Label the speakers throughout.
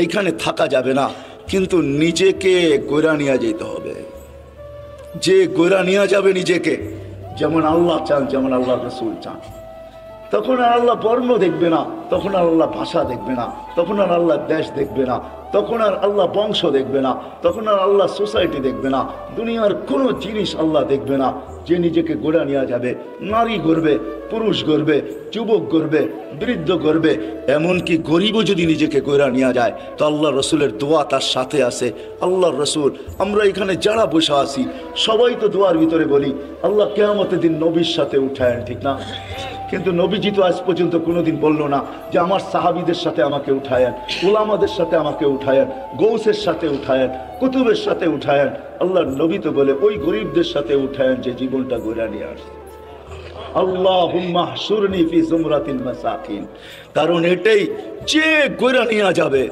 Speaker 1: এইখানে থাকা যাবে না, কিন্তু নিজেকে গোরা নিয়ে যেতে হবে। যে গোরা নিয়ে যাবে নিজেকে, যেমন আল্লাহ চান, যেমন আল্লাহ রসুল চান, তখন আর আল্লাহ বর্ণ দেখবে না, তখন আর আল্লাহ ভাষা দেখবে না, তখন আর আল্লাহ দেশ দেখবে না, তখন আর আল্লাহ বংশ দেখবে না, তখন আর আল্লাহ সোসাইটি দেখবে না, দুনিয়ার কোনো জিনিস আল্লাহ দেখবে না। যে নিজেকে গোড়া নিয়ে যাবে, নারী গড়বে, পুরুষ গড়বে, যুবক গড়বে, বৃদ্ধ গড়বে, এমনকি গরিবও যদি নিজেকে গোড়া নিয়ে যায়, তো আল্লাহ রসুলের দোয়া তার সাথে আছে। আল্লাহ রসুল, আমরা এখানে যারা বসে আছি সবাই তো দোয়ার ভিতরে বলি আল্লাহ কিয়ামতের দিন নবীর সাথে উঠায়েন, ঠিক না? কিন্তু নবীজি তো আজ পর্যন্ত কোনোদিন বলল না যে আমার সাহাবীদের সাথে আমাকে উঠায়েন, উলামাদের সাথে আমাকে উঠায়েন, গৌসের সাথে উঠায়েন, কুতুবের সাথে উঠায়েন। আল্লাহর নবী তো বলে ওই গরিবদের সাথে উঠায়েন যে জীবনটা গড়া নিয়ে আসছে। আল্লাহুম্মা হশুরনি ফি জুমরাতিল মাসাকিন। কারণ এটাই, যে গড়া নিয়ে যাবে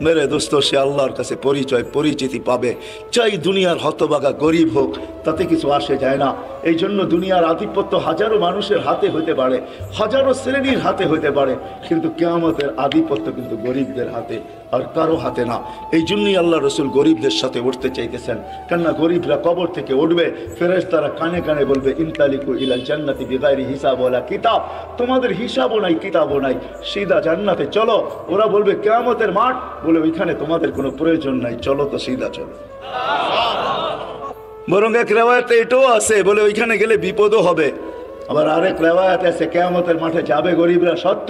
Speaker 1: মেরে দোস্ত, সে আল্লাহর কাছে পরিচয় পরিচিতি পাবে। চাই দুনিয়ার হতভাগা গরিব হোক, তাতে কিছু আসে যায় না। এই জন্য দুনিয়ার আধিপত্য হাজারো মানুষের হাতে হতে পারে, হাজারো শ্রেণীর হাতে হতে পারে, কিন্তু কিয়ামতের আধিপত্য কিন্তু গরিবদের হাতে, আর কারো হাতে না। এই জন্যই আল্লাহ রসুল গরিবদের সাথে উঠতে চাইতেছেন, কেননা গরিবরা কবর থেকে উঠবে, ফেরেশতারা কানে কানে বলবে ইনতালিকু ইলাল জান্নাতি বিগাইরি হিসাব ওয়ালা কিতাব, তোমাদের হিসাবও নাই, কিতাবও নাই, সিধা জান্নাতে চলো। ওরা বলবে কিয়ামতের মাঠ, বলে ওইখানে তোমাদের কোনো প্রয়োজন নাই, চলো তো সিধা চলো। বরং এক রেওয়ায়াতে এটাও আছে, বলে ওইখানে গেলে বিপদও হবে। আবার আরেক রেওয়ায়াত আছে কিয়ামতের মাঠে যাবে গরিবরা, সত্য।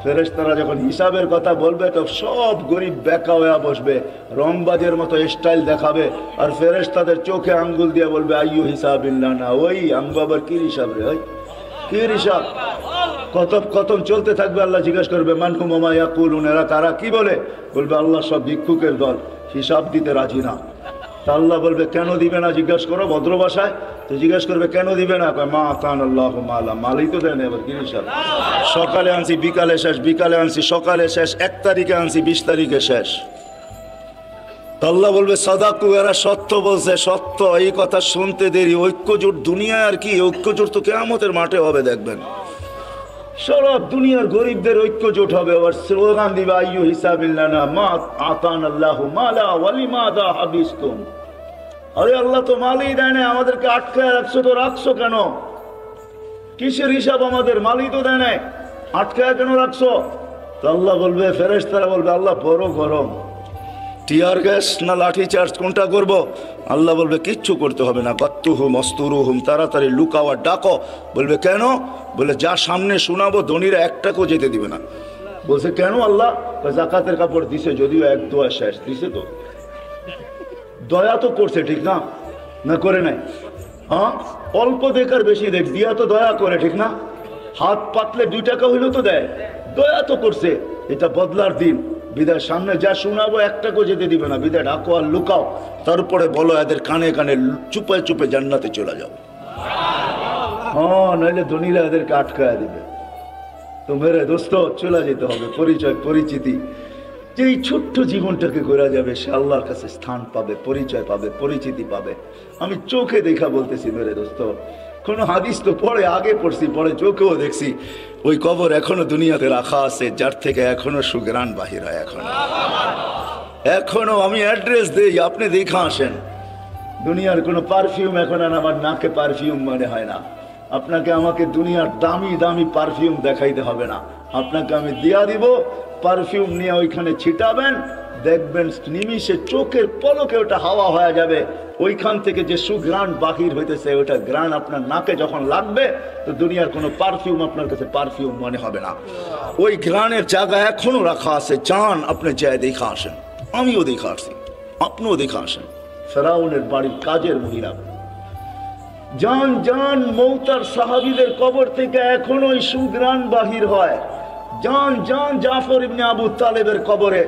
Speaker 1: ফেরেশতারা যখন হিসাবের কথা বলবে তো সব গরিব বেকা হয়ে বসবে, রংবাজের মতো স্টাইল দেখাবে, আর ফেরেশতাদের চোখে আঙ্গুল দিয়ে বলবে আইয়ু হিসাবিল্লাহ না, ওই আমগো আবার কি হিসাব রে, ওই কি হিসাব? কতম চলতে থাকবে। আল্লাহ জিজ্ঞাসা করবে মানহুম ওয়া মা ইয়াকুলুন, এরা কারা, কি বলে? বলবে আল্লাহ সব ভিক্ষুকের দল, হিসাব দিতে রাজি না। তা আল্লাহ বলবে কেন দিবে না, জিজ্ঞাসা করো ভদ্র ভাষায়। তো জিজ্ঞাসা করবে কেন দিবে না, মা কান আল্লাহ মালা, মালই তো দেন, এবার কি হিসাব? সকালে আনছি বিকালে শেষ, বিকালে আনছি সকালে শেষ, 1 তারিখে আনছি 20 তারিখে শেষ। আল্লাহ বলবে সাদাকু, এরা সত্য বলছে, সত্য। এই কথা শুনতে দেরি। ঐক্যজোট দুনিয়ায় আর কি, ঐক্যজোট তো কিয়ামতের মাঠে হবে, দেখবেন সারা দুনিয়ার গরিবদের ঐক্যজোট হবে। আবার স্লোগান দিবে আইয়ু হিসাবিল্লাহ না মা আতান আল্লাহু মালা ওয়ালিমাদা হাবিসতুম। আরে আল্লাহ তো মালই দেয় না, আমাদেরকে আটকায় রাখছো, তো রাখছো কেন? কিসের হিসাব আমাদের? মালই তো দেয় না, আটকায় কেন রাখছো? তো আল্লাহ বলবে, ফেরেশতারা বলবে আল্লাহ বড় গরম, টিয়ার গ্যাস না লাঠি চার্জ কোনটা করব? আল্লাহ বলবে কিচ্ছু করতে হবে না, বাত্তুহুম অস্তুরুহুম, তাড়াতাড়ি লুকাও আর ডাকো। বলবে কেন? বলে যা সামনে শোনাবো ধনীরা একটাকেও যেতে দিবে না। বলছে কেন আল্লাহ? জাকাতের কাপড় দিছে, যদিও এক দোয়া শেষ দিছে, তো দয়া তো করছে, ঠিক না? না করে নাই? হ্যাঁ, অল্প দেখার বেশি দেখ, দিয়া তো দয়া করে, ঠিক না? হাত পাতলে 2 টাকা হইলেও তো দেয়, দয়া তো করছে। এটা বদলার দিন, বিদায় সামনে যা শোনাবো একটাকেও যেতে দিবে না, বিদায় ডাকো আর লুকাও, তারপরে বলো এদের কানে কানে চুপে চুপে জান্নাতে চলে যাও। হ্যাঁ, নইলে ধনীরা এদেরকে আটকায় দিবে। তো মেরে দোস্ত, চলে যেতে হবে, পরিচয় পরিচিতি। যে এই ছোট্ট জীবনটাকে গড়া যাবে, সে আল্লাহর কাছে স্থান পাবে, পরিচয় পাবে, পরিচিতি পাবে। আমি চোখে দেখা বলতেছি মেরে দোস্ত, কোনো হাদিস তো পরে আগে পড়ছি, পরে চোখেও দেখছি, ওই কবর এখনো দুনিয়াতে রাখা আছে, যার থেকে এখনো সুঘ্রাণ বাহির হয়। এখনো আমি অ্যাড্রেস দেই, আপনি দেখা আসেন। দুনিয়ার কোনো পারফিউম এখন আর আমার নাকে পারফিউম মনে হয় না। আপনাকে আমাকে দুনিয়ার দামি দামি পারফিউম দেখাইতে হবে না, আপনাকে আমি দিয়া দিব, পারফিউম নিয়ে ওইখানে ছিটাবেন, দেখবেন নিমিষে চোখের পলকে ওটা হাওয়া হয়ে যাবে। ওইখান থেকে যে সুঘ্রাণ বাহির হইতেছে, ওটা ঘ্রাণ আপনার নাকে যখন লাগবে, তো দুনিয়ার কোনো পারফিউম আপনার কাছে পারফিউম মনে হবে না। ওই ঘ্রাণের জায়গা এখনো রাখা আছে, চান আপনি যায় দেখা আসেন। আমিও দেখা আসছি, আপনিও দেখা আসেন। ফেরাউনের বাড়ির কাজের মহিলা, জান জান মৌতার সাহাবীদের কবর থেকে এখনো ওই সুঘ্রাণ বাহির হয়। জান জান জাফর ইবনে আবু তালেবের কবরে,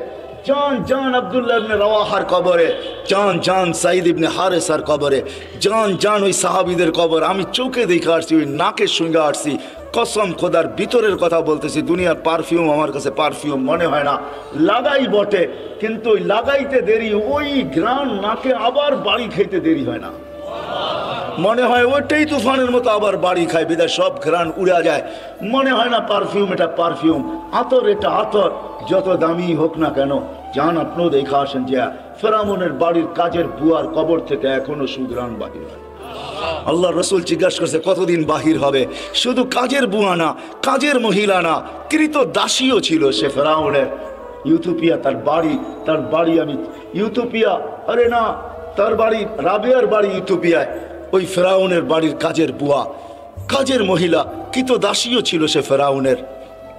Speaker 1: জান জান আব্দুল্লাহ ইবনে রাওয়াহার কবরে, জান জান সাইদ ইবনে হারেসার কবরে, জান জান ওই সাহাবীদের কবর আমি চোখে দেখে আসছি, ওই নাকের সঙ্গে আসছি। কসম খোদার ভিতরের কথা বলতেছি, দুনিয়ার পারফিউম আমার কাছে পারফিউম মনে হয় না। লাগাই বটে, কিন্তু ওই লাগাইতে দেরি, ওই ঘ্রাণ নাকে আবার বাড়ি খেতে দেরি হয় না। মনে হয় ওইটাই তুফানের মতো আবার বাড়ি খায়, বিদায় সব ঘ্রাণ উড়া যায়। মনে হয় না পারফিউম এটা পারফিউম, আতর এটা আতর, যত দামি হোক না কেন। যান আপনিও দেখা আসেন যে ফেরাউনের বাড়ির কাজের বুয়ার কবর থেকে এখনো সুঘ্রাণ বাহির হয়। আল্লাহ রসুল জিজ্ঞাসা করছে কতদিন বাহির হবে? শুধু কাজের বুয়া না, কাজের মহিলা না, কৃত দাসীও ছিল সে ফেরাউনের। ইউথোপিয়া তার বাড়ি আমি ইউথোপিয়া, আরে না, তার বাড়ি রাবেয়ার বাড়ি ইউথোপিয়ায়। ওই ফেরাউনের বাড়ির কাজের বুয়া, কাজের মহিলা, কৃত দাসীও ছিল সে ফেরাউনের।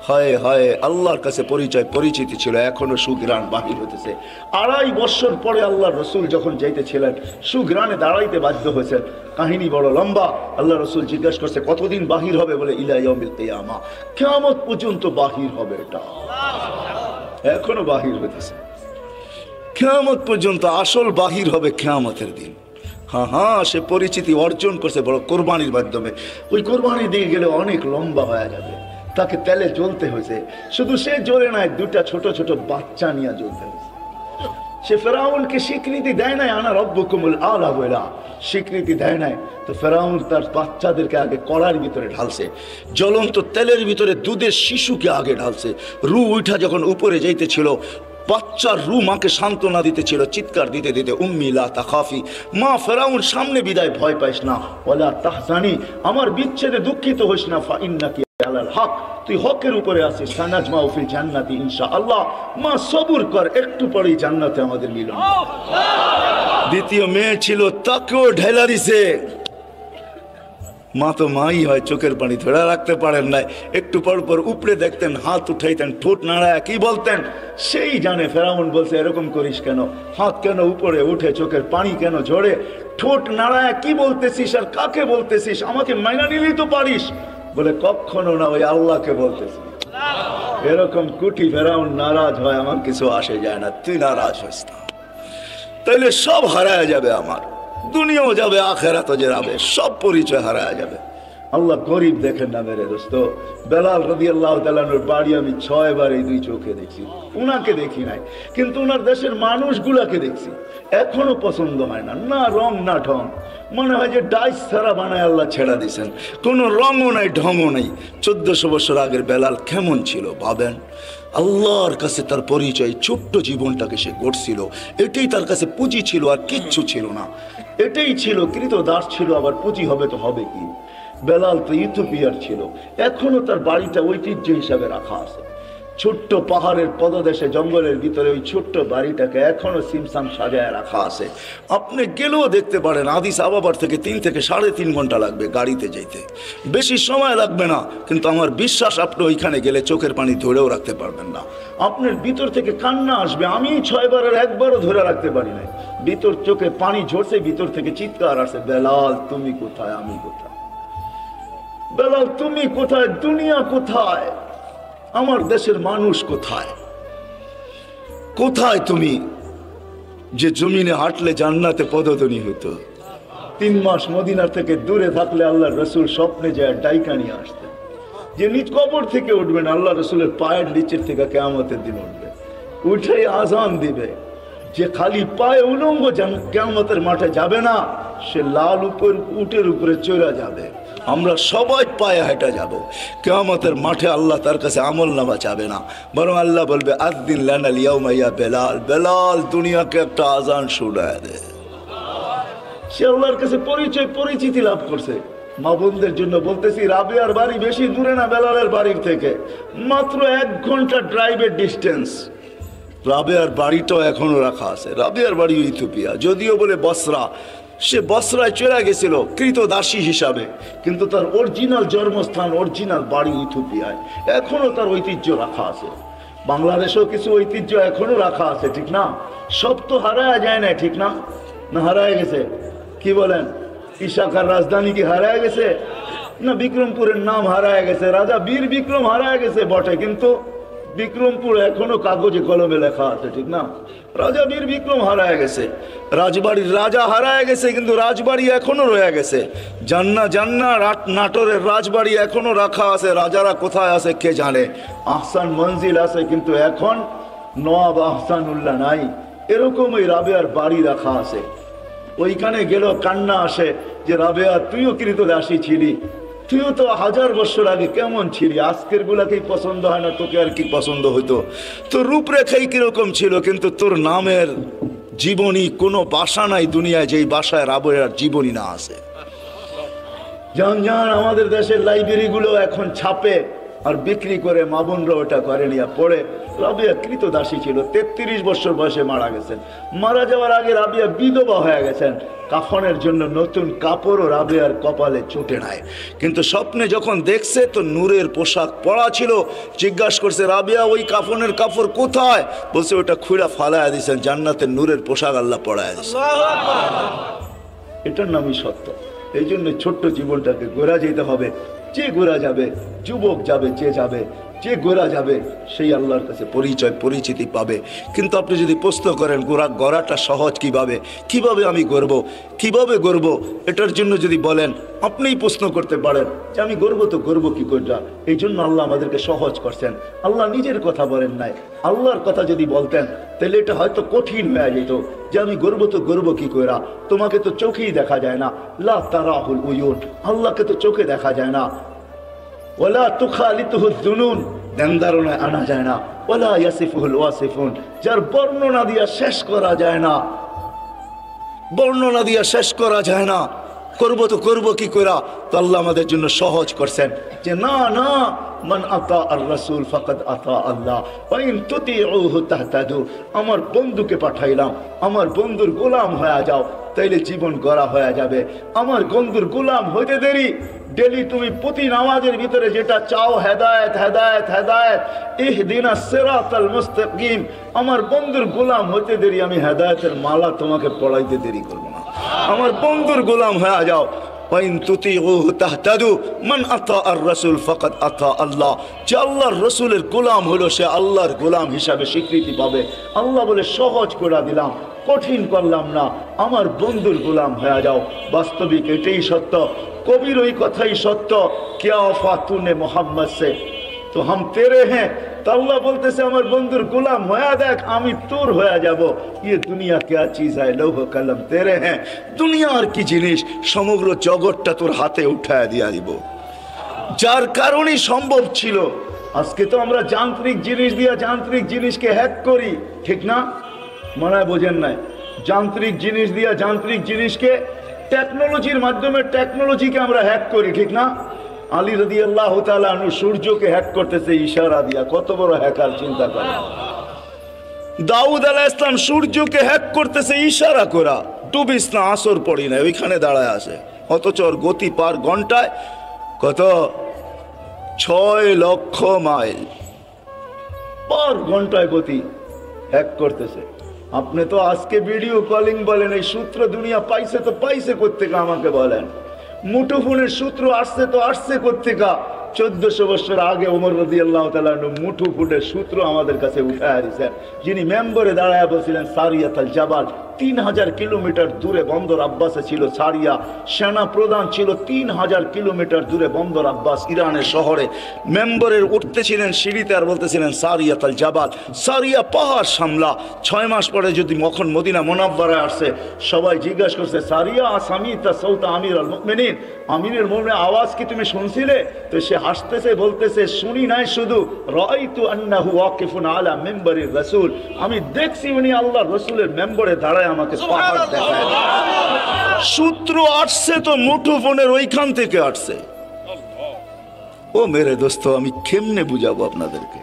Speaker 1: হায় হায়, আল্লাহর কাছে পরিচিতি ছিল, এখনো সুঘ্রাণ বাহির হতেছে। 2.5 বছর পরে আল্লাহ রসুল যখন যাইতেছিলেন, সুঘ্রাণে দাঁড়াইতে বাধ্য হয়েছেন। কাহিনী বড় লম্বা। আল্লাহ রসুল জিজ্ঞাসা করছে কতদিন বাহির হবে? বলে ইলা ইয়াউমিল কিয়ামা, কিয়ামত পর্যন্ত বাহির হবে। এটা এখনো বাহির হতেছে, কিয়ামত পর্যন্ত আসল বাহির হবে কিয়ামতের দিন। হ্যাঁ, সে পরিচিতি অর্জন করছে বড় কোরবানির মাধ্যমে। ওই কোরবানির দিকে গেলে অনেক লম্বা হয়ে যাবে, তাকে তেলে জ্বলতে হয়েছে। শুধু সে জ্বলে নাই, 2টা ছোট ছোট বাচ্চা নিয়ে জ্বলতে হয়েছে। সে ফেরাউনকে স্বীকৃতি দেয় নাই, আনা রব্বুকুমুল আলা বলা স্বীকৃতি দেয় নাই। তো ফেরাউন তার বাচ্চাদেরকে আগে কড়ার ভিতরে ঢালছে, জ্বলন্ত তেলের ভিতরে দুধের শিশুকে আগে ঢালছে। রু উঠা যখন উপরে যাইতেছিল, বাচ্চার রু মাকে সান্ত্বনা দিতেছিল, চিৎকার দিতে দিতে, উম্মি লা তাখাফি, মা ফেরাউন সামনে বিদায়, ভয় পাইস না, ওয়ালা তাহজানি, আমার বিচ্ছেদে দুঃখিত হইস না, ফা ইন্নাকি আলাল হক, তুই হকের উপরে আছিস, সানাজমাউ ফিল জান্নাতি ইনশাআল্লাহ, মা সবুর কর, একটু পরেই জান্নাতে আমাদের মিলন। দ্বিতীয় মেয়ে ছিল, তাকেও ঢেলা দিছে। মা তো মাই হয়, চোখের পানি ধরে রাখতে পারেন না, একটু পর পর উপরে দেখতেন, হাত উঠাইতেন, ঠোঁট নাড়ায় কি বলতেন সেই জানে। ফেরাউন বলছে এরকম করিস কেন, হাত কেন উপরে উঠে, চোখের পানি কেন ঝরে, ঠোঁট নাড়ায় কি বলতেছিস আর কাকে বলতেছিস, আমাকে মাইনা নিলেই তো পারিস। বলে কখনো না, ওই আল্লাহকে বলতেছি। এরকম কুটি ফেরাউন নারাজ হয়, আমার কিছু আসে যায় না, তুই নারাজ হইস না, তাইলে সব হারায় যাবে, আমার দুনিয়াও যাবে, আখেরাতও যাবে, সব পরিচয় হারায় যাবে। আল্লাহ গরিব দেখেন না মেরে দোস্ত। বেলাল রাদিয়াল্লাহু তাআলার বাড়ি আমি 6 বার এই 2 চোখে দেখছি, উনাকে দেখি নাই, কিন্তু উনার দেশের মানুষগুলাকে দেখছি। এখনো পছন্দ হয় না, না রং না ঢং, মনে হয় যে ডাইস ছাড়া বানায় আল্লাহ ছেড়া দিয়েছেন, কোনো রঙও নাই ঢংও নেই। 1400 বছর আগের বেলাল কেমন ছিল ভাবেন। আল্লাহর কাছে তার পরিচয়, ছোট্ট জীবনটাকে সে গড়ছিল, এটাই তার কাছে পুঁজি ছিল, আর কিচ্ছু ছিল না। এটাই ছিল, কৃত দাস ছিল, আবার পুঁজি হবে তো হবে কি। বেলাল তো ইথিওপিয়ার ছিল, এখনো তার বাড়িটা ঐতিহ্য হিসাবে রাখা আছে। ছোট্ট পাহাড়ের পদদেশে জঙ্গলের ভিতরে ওই ছোট্ট বাড়িটাকে এখনো সিমসাম সাজায় রাখা আছে। আপনি গেলেও দেখতে পারেন, আদিস আবাবার থেকে 3 থেকে 3.5 ঘন্টা লাগবে গাড়িতে যেতে, বেশি সময় লাগবে না। কিন্তু আমার বিশ্বাস, আপনি ওইখানে গেলে চোখের পানি ধরেও রাখতে পারবেন না, আপনার ভিতর থেকে কান্না আসবে। আমি 6 বারের 1 বারও ধরে রাখতে পারি না, ভিতর চোখে পানি ঝরছে, ভিতর থেকে চিৎকার আসে, বেলাল তুমি কোথায়, আমি কোথায়, বেলাল তুমি কোথায়, দুনিয়া কোথায়, আমার দেশের মানুষ কোথায়, কোথায় তুমি, যে জমিনে হাঁটলে জান্নাতে পদধ্বনি হতো। 3 মাস মদিনার থেকে দূরে থাকলে আল্লাহর রসুল স্বপ্নে যায় ডাইকা নিয়ে আসতেন, যে নিজ কবর থেকে উঠবেন, আল্লাহ রসুলের পায়ের নিচের থেকে কিয়ামতের দিন উঠবে, উঠে আজান দিবে। যে খালি পায়ে উলঙ্গ কিয়ামতের মাঠে যাবে না, সে লাল উটের উপরে চড়া যাবে। আমরা সবাই পায়ে হেঁটে যাব কিয়ামতের মাঠে। আল্লাহ তার কাছে আমল নামা চাবে না, বরং আল্লাহ বলবে আযদিন লানাল ইয়াউমা ইয়া বেলাল, বেলাল দুনিয়াকে একটা আজান শোনায় দে। সে আল্লাহর কাছে পরিচিতি লাভ করছে। মা বোনদের জন্য বলতেছি, রাবেয়ার বাড়ি বেশি দূরে না বেলালের বাড়ির থেকে, মাত্র 1 ঘন্টা ড্রাইভের ডিস্টেন্স। রাবেয়ার বাড়িটাও এখনো রাখা আছে। রাবেয়ার বাড়ি ইথিওপিয়া, যদিও বলে বসরা, সে বসরায় চলে গেছিল কৃত দাসী হিসাবে, কিন্তু তার অরিজিনাল জন্মস্থান, অরিজিনাল বাড়ি ইথিওপিয়ায়, এখনো তার ঐতিহ্য রাখা আছে। বাংলাদেশেও কিছু ঐতিহ্য এখনো রাখা আছে, ঠিক না? সব তো হারায় যায় না, ঠিক না? না হারায় গেছে? কি বলেন, ইশাখার রাজধানী কি হারায় গেছে? না, বিক্রমপুরের নাম হারায় গেছে, রাজা বীর বিক্রম হারায় গেছে বটে, কিন্তু বিক্রমপুর এখনো কাগজে কলমে লেখা আছে, ঠিক না? রাজা বীর বিক্রম হারায় গেছে, রাজবাড়ির রাজা হারায় গেছে, কিন্তু রাজবাড়ি এখনো রয়ে গেছে। জান্না নাটোরের রাজবাড়ি এখনো রাখা আছে, রাজারা কোথায় আছে কে জানে। আহসান মঞ্জিল আছে, কিন্তু এখন নওয়াব আহসানুল্লাহ নাই। এরকম ওই রাবেয়ার বাড়ি রাখা আছে, ওইখানে গেলেও কান্না আসে। যে রাবেয়া তুইও কৃতদাসী ছিলি, তুইও তো 1000 বছর আগে কেমন ছিলি, আজকের গুলাকেই পছন্দ হয় না, তোকে আর কি পছন্দ হইতো? তোর রূপরেখাই কিরকম ছিল, কিন্তু তোর নামের জীবনী কোনো বাসা নাই দুনিয়ায় যেই বাসায় রাবেয়ার জীবনী না আছে। জান জান আমাদের দেশের লাইব্রেরিগুলো এখন ছাপে আর বিক্রি করে, মা বোনরা ওটা করে নিয়ে পড়ে। রাবেয়া কৃতদাসী ছিল, 33 বছর বয়সে মারা গেছেন। মারা যাওয়ার আগে রাবেয়া বিধবা হয়ে গেছেন। কাফনের জন্য নতুন কাপড়ও রাবেয়ার কপালে চুটে নাই, কিন্তু স্বপ্নে যখন দেখছে তো নূরের পোশাক পরা ছিল। জিজ্ঞাসা করছে, রাবেয়া ওই কাফনের কাপড় কোথায়? বলছে ওটা খুঁড়া ফালায়া দিয়েছেন, জান্নাতের নূরের পোশাক আল্লাহ পরায়া দিয়েছে। এটার নামই সত্য। এই জন্য ছোট্ট জীবনটাকে গোরা যেতে হবে। যে গোরা যাবে, যুবক যাবে, যে গোরা যাবে সেই আল্লাহর কাছে পরিচিতি পাবে। কিন্তু আপনি যদি প্রশ্ন করেন গড়াটা সহজ কিভাবে আমি গড়ব, এটার জন্য যদি বলেন, আপনিই প্রশ্ন করতে পারেন যে আমি গড়ব কি করে। এই জন্য আল্লাহ আমাদেরকে সহজ করছেন। আল্লাহ নিজের কথা বলেন নাই, আল্লাহর কথা যদি বলতেন তাহলে এটা হয়তো কঠিন হয়ে যেত যে আমি গড়ব কি করে। তোমাকে তো চোখেই দেখা যায় না, লা তারাহুল উয়ুন, আল্লাহকে তো চোখে দেখা যায় না। ওয়ালা তুখালিতুহু যুনুন, ধ্যানধারণায় আনা যায় না। ওয়ালা ইয়াসিফুহুল ওয়াসিফুন, যার বর্ণনা দিয়া শেষ করা যায় না, করব কি কইরা। তো আল্লাহ আমাদের জন্য সহজ করছেন যে না মান আতা আর রাসূল ফাকাদ আতা আল্লাহ ওয়া ইন তুতিউহু তাহতাদু। আমার বন্ধুকে পাঠাইলাম, আমার বন্ধুর গোলাম হয়ে যাও, তাইলে জীবন গড়া হয়ে যাবে। আমার বন্ধুর গোলাম হইতে দেরি। ডেলি তুমি প্রতি নামাজের ভিতরে যেটা চাও, হেদায়েত হেদায়েত হেদায়েত, ইহদিনাস সিরাতাল মুস্তাকিম। আমার বন্ধুর গোলাম হইতে দেরি, আমি হেদায়েতের মালা তোমাকে পড়াইতে দেরি করব না। আমার বন্ধুর গোলাম হয়ে যাও। ওয়াইন তুতিউহু তাহতাদু, মান আতা আর রাসূল ফাকাদ আতা আল্লাহ। যে আল্লাহর রাসূলের গোলাম হলো সে আল্লাহর গোলাম হিসাবে স্বীকৃতি পাবে। আল্লাহ বলে সহজ করে দিলাম, কঠিন করলাম না, আমার বন্ধুর গোলাম হয়ে যাও। বাস্তবিক এটাই সত্য, কবির ওই কথাই সত্য। क्या वफा तूने मोहम्मद से तो हम तेरे हैं। तो अल्लाह বলতেছে আমার বন্ধুর গোলাম হয়ে দেখ, আমি তোর হয়ে যাব। ये दुनिया क्या चीज है, लौह कलम तेरे हैं। দুনিয়া আর কি জিনিস, সমগ্র জগৎটা তোর হাতে উঠায় দিয়া দিব। যার কারণে সম্ভব ছিল। আজকে তো আমরা যান্ত্রিক জিনিস দিয়া যান্ত্রিক জিনিসকে হ্যাক করি, ঠিক না? মনে হয় বোঝেন নাই। যান্ত্রিক জিনিস দিয়া যান্ত্রিক জিনিসকে, টেকনোলজির মাধ্যমে টেকনোলজিকে আমরা হ্যাক করি, ঠিক না? আলী রাদিয়াল্লাহু তাআলা আনহু সূর্যকে হ্যাক করতেছে ইশারা দিয়া। কত বড় হ্যাকার, চিন্তা করেন। দাউদ আলাইহিস সালাম সূর্যকে হ্যাক করতেছে ইশারা করা। ডুবিস না, আসর পড়ি না, ওইখানে দাঁড়ায় আছে। অথচ ওর গতি পার ঘন্টায় কত? 6 লক্ষ মাইল পার ঘন্টায় গতি। হ্যাক করতেছে। আপনি তো আজকে ভিডিও কলিং বলেন, এই সূত্র দুনিয়া পাইছে তো পাইছে কোত্থেকে আমাকে বলেন। মুঠোফোনের সূত্র আসছে কোত্থেকা? 1400 বছর আগে ওমর রাদিয়াল্লাহু তাআলা মুঠোফোনের সূত্র আমাদের কাছে উঠায় দিয়েছেন। যিনি মেম্বরে দাঁড়ায় বলছিলেন সারিয়াতুল জাবাল, 3000 কিলোমিটার দূরে বন্দর আব্বাসে ছিল সারিয়া। সেনা প্রধান ছিল 3000 কিলোমিটার দূরে বন্দর আব্বাস, ইরানের শহরে। মেম্বরের উঠতেছিলেন সিঁড়িতে আর বলতেছিলেন সারিয়াতুল জাবাল, সারিয়া পাহাড় সামলা। 6 মাস পরে যদি মখন মদিনা মুনাওয়ারায় আসছে, সবাই জিজ্ঞাসা করছে সারিয়া সামিতা সাউতা আমির আল মুমিনিন, আমিরের মুমিনের আওয়াজ কি তুমি শুনছিলে? তো সে হাসতেছে, বলতেছে শুনি নাই, শুধু রাআইতু আন্নাহু ওয়াকিফুন আলা মিম্বারির রাসূল, আমি দেখছি উনি আল্লাহর রাসূলের মেম্বরে দাঁড়ায় আমাকে পাহাড় দেখায়। সূত্র আসছে তো মুঠোফোনের ওইখান থেকে আসছে। ও মেরে দোস্ত, আমি কেমনে বুঝাবো আপনাদেরকে,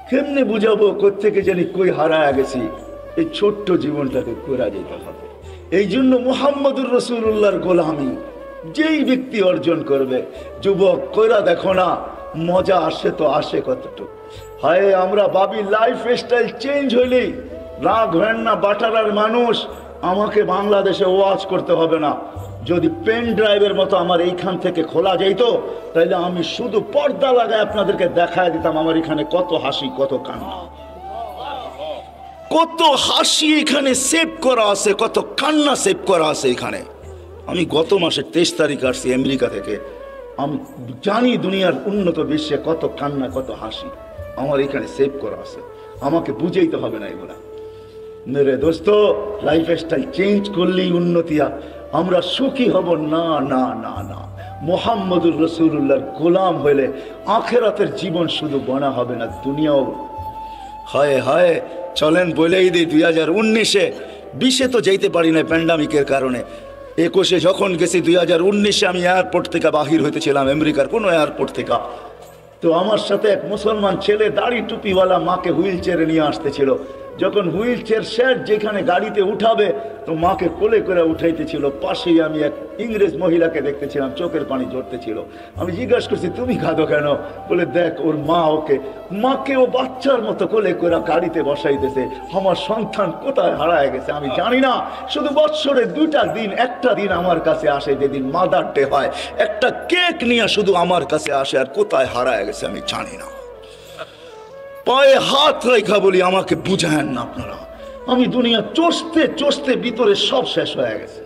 Speaker 1: কেমনে বুঝাবো? কোত্থেকে জানি কই হারায় গেছি। এই ছোট্ট জীবনটাকে করা যেতে হবে। এই জন্য মুহাম্মদুর রাসূলুল্লাহর গোলামি যেই ব্যক্তি অর্জন করবে, যুবক কইরা দেখো না, মজা আসে তো আসে কতটুকু। হায় আমরা ভাবি লাইফ স্টাইল চেঞ্জ হইলেই রাগ হয় না। বাটারার মানুষ, আমাকে বাংলাদেশে ওয়াজ করতে হবে না। যদি পেন ড্রাইভের মতো আমার এইখান থেকে খোলা যেত, তাহলে আমি শুধু পর্দা লাগায় আপনাদেরকে দেখায় দিতাম আমার এখানে কত হাসি, কত কান্না, কত হাসি এখানে সেভ করা আছে, কত কান্না সেভ করা আছে এখানে। আমি গত মাসের 23 তারিখ আসছি আমেরিকা থেকে। আমি জানি দুনিয়ার উন্নত বিশ্বে কত কান্না, কত হাসি আমার এখানে সেভ করা আছে। আমাকে বুঝাইতে হবে না এগুলা। মেরে দোস্ত, লাইফ স্টাইল চেঞ্জ করলেই উন্নতি আমরা সুখী হব না না না না। মুহাম্মদুর রাসূলুল্লাহর গোলাম হইলে আখিরাতের জীবন শুধু বনা হবে না, দুনিয়াও। হায় হায়, চলেন বলেই দিই 2019-এ, 20-এ তো যেতে পারি না প্যান্ডামিকের কারণে। 21-এ যখন গেছি, 2019-এ আমি এয়ারপোর্ট থেকে বাহির হইতেছিলাম, আমেরিকার কোনো এয়ারপোর্ট থেকে। তো আমার সাথে এক মুসলমান ছেলে দাড়ি টুপিওয়ালা মাকে হুইল চেয়ারে নিয়ে আসতেছিল। যখন হুইল চেয়ার শেড যেখানে গাড়িতে উঠাবে, তো মাকে কোলে করে উঠাইতেছিল। পাশেই আমি এক ইংরেজ মহিলাকে দেখতেছিলাম, চোখের পানি ঝরতেছিল। আমি জিজ্ঞাসা করছি, তুমি কাঁদো কেন? বলে, দেখ ওর মা মাকে ও বাচ্চার মতো কোলে করে গাড়িতে বসাইতেছে। আমার সন্তান কোথায় হারায় গেছে আমি জানি না। শুধু বৎসরে 2টা দিন, একটা দিন আমার কাছে আসে যেদিন মাদার ডে হয়, একটা কেক নিয়ে শুধু আমার কাছে আসে, আর কোথায় হারায় গেছে আমি জানি না। পায়ে হাত রেখা বলি, আমাকে বুঝায়েন না আপনারা। আমি দুনিয়া চষতে চষতে ভিতরে সব শেষ হয়ে গেছে।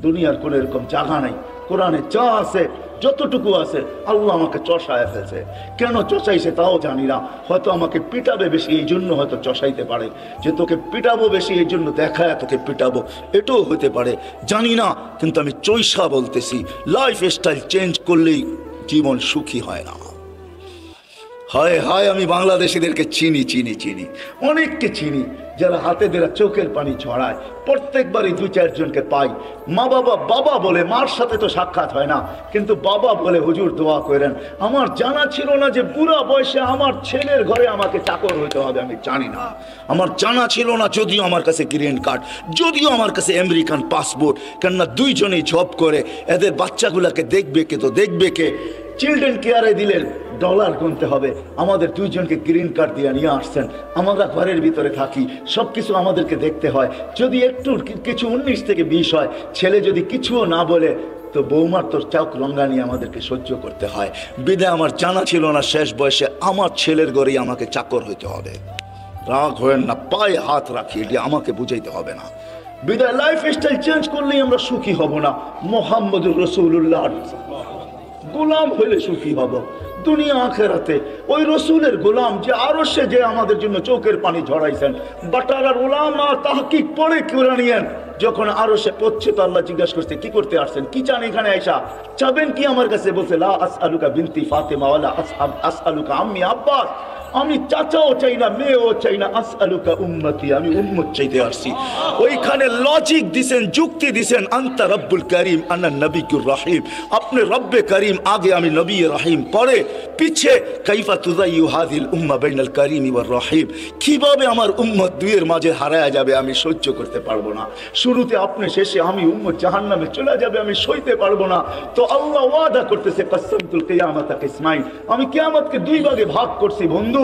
Speaker 1: দুনিয়ার কোন এরকম জায়গা নাই। কোরআনে যা আছে, যতটুকু আছে, আল্লাহ আমাকে চষায় ফেলছে। কেন চষাইছে তাও জানি না। হয়তো আমাকে পিটাবে বেশি, এই জন্য হয়তো চষাইতে পারে, যে তোকে পিটাবো বেশি এই জন্য দেখায় তোকে পিটাবো, এটাও হতে পারে, জানি না। কিন্তু আমি চৈষা বলতেছি, লাইফ স্টাইল চেঞ্জ করলেই জীবন সুখী হয় না। হায় হায়, আমি বাংলাদেশিদেরকে চিনি চিনি চিনি, অনেককে চিনি, যারা হাতে দেরা চোখের পানি ছড়ায়। প্রত্যেকবারই 2-4 জনকে পাই। মা বাবা বলে, মার সাথে তো সাক্ষাৎ হয় না, কিন্তু বাবা বলে হুজুর দোয়া করেন। আমার জানা ছিল না যে বুড়া বয়সে আমার ছেলের ঘরে আমাকে চাকর হইতে হবে, আমি জানি না। আমার জানা ছিল না, যদিও আমার কাছে গ্রিন কার্ড, যদিও আমার কাছে আমেরিকান পাসপোর্ট, কেননা 2 জনেই জব করে। এদের বাচ্চাগুলাকে দেখবে কে? তো দেখবে কে? চিলড্রেন কেয়ারে দিলেন, ডলার গুনতে হবে। আমাদের 2 জনকে গ্রিন কার্ড দিয়ে নিয়ে আসছেন। আমরা ঘরের ভিতরে থাকি, সব কিছু আমাদেরকে দেখতে হয়। যদি একটু কিছু 19 থেকে 20 হয়, ছেলে যদি কিছুও না বলে, তো বৌমার তোর চাউক লঙ্গা নিয়ে আমাদেরকে সহ্য করতে হয়। বিদায় আমার জানা ছিল না শেষ বয়সে আমার ছেলের ঘরেই আমাকে চাকর হইতে হবে। রাগ হয়েন না, পায়ে হাত রাখি, এটি আমাকে বুঝাইতে হবে না। বিদায় লাইফ স্টাইল চেঞ্জ করলেই আমরা সুখী হব না। মুহাম্মদুর রাসূলুল্লাহ গোলাম হইলে সুখী হব দুনিয়া আখেরাতে। ওই রসুলের গোলাম যে আরশে যে আমাদের জন্য চোখের পানি ঝরাইছেন। বাটারার উলামা তাহকিক পড়ে কোরআনিয়ান যখন আরশে পড়ছে, তো আল্লাহ জিজ্ঞাসা করছে, কি করতে আসছেন, কি চান এখানে আয়েশা? চাবেন কি আমার কাছে? বলছে, লা আসআলুকা বিনতি ফাতেমা ওয়ালা আসআলুকা আম্মি আব্বাস। আমি চাচাও চাই না, মেয়েও চাই না, আসআলুকা উম্মতি, আমি উম্মত চাইতে আসছি। ওইখানে লজিক দিছেন, যুক্তি দিছেন, আনতা রব্বুল করিম আনা নবিয়ুর রহিম। আপনি রব্বে করিম আগে, আমি নবী রহিম পরে, পিছে কাইফা তুযাইয়ু হাযিল উম্মাহ বাইনাল করিম ওয়ার রহিম। কিভাবে আমার উম্মত দুইয়ের মাঝে হারায়া যাবে আমি সহ্য করতে পারবো না। শুরুতে আপনি, শেষে আমি, উম্মত জাহান্নামে চলে যাবে আমি সইতে পারবো না। তো আল্লাহ ওয়াদা করতেছে, কাসামতুল কিয়ামাতা কিসমাইন, আমি কিয়ামতকে 2 ভাগে ভাগ করছি বন্ধু।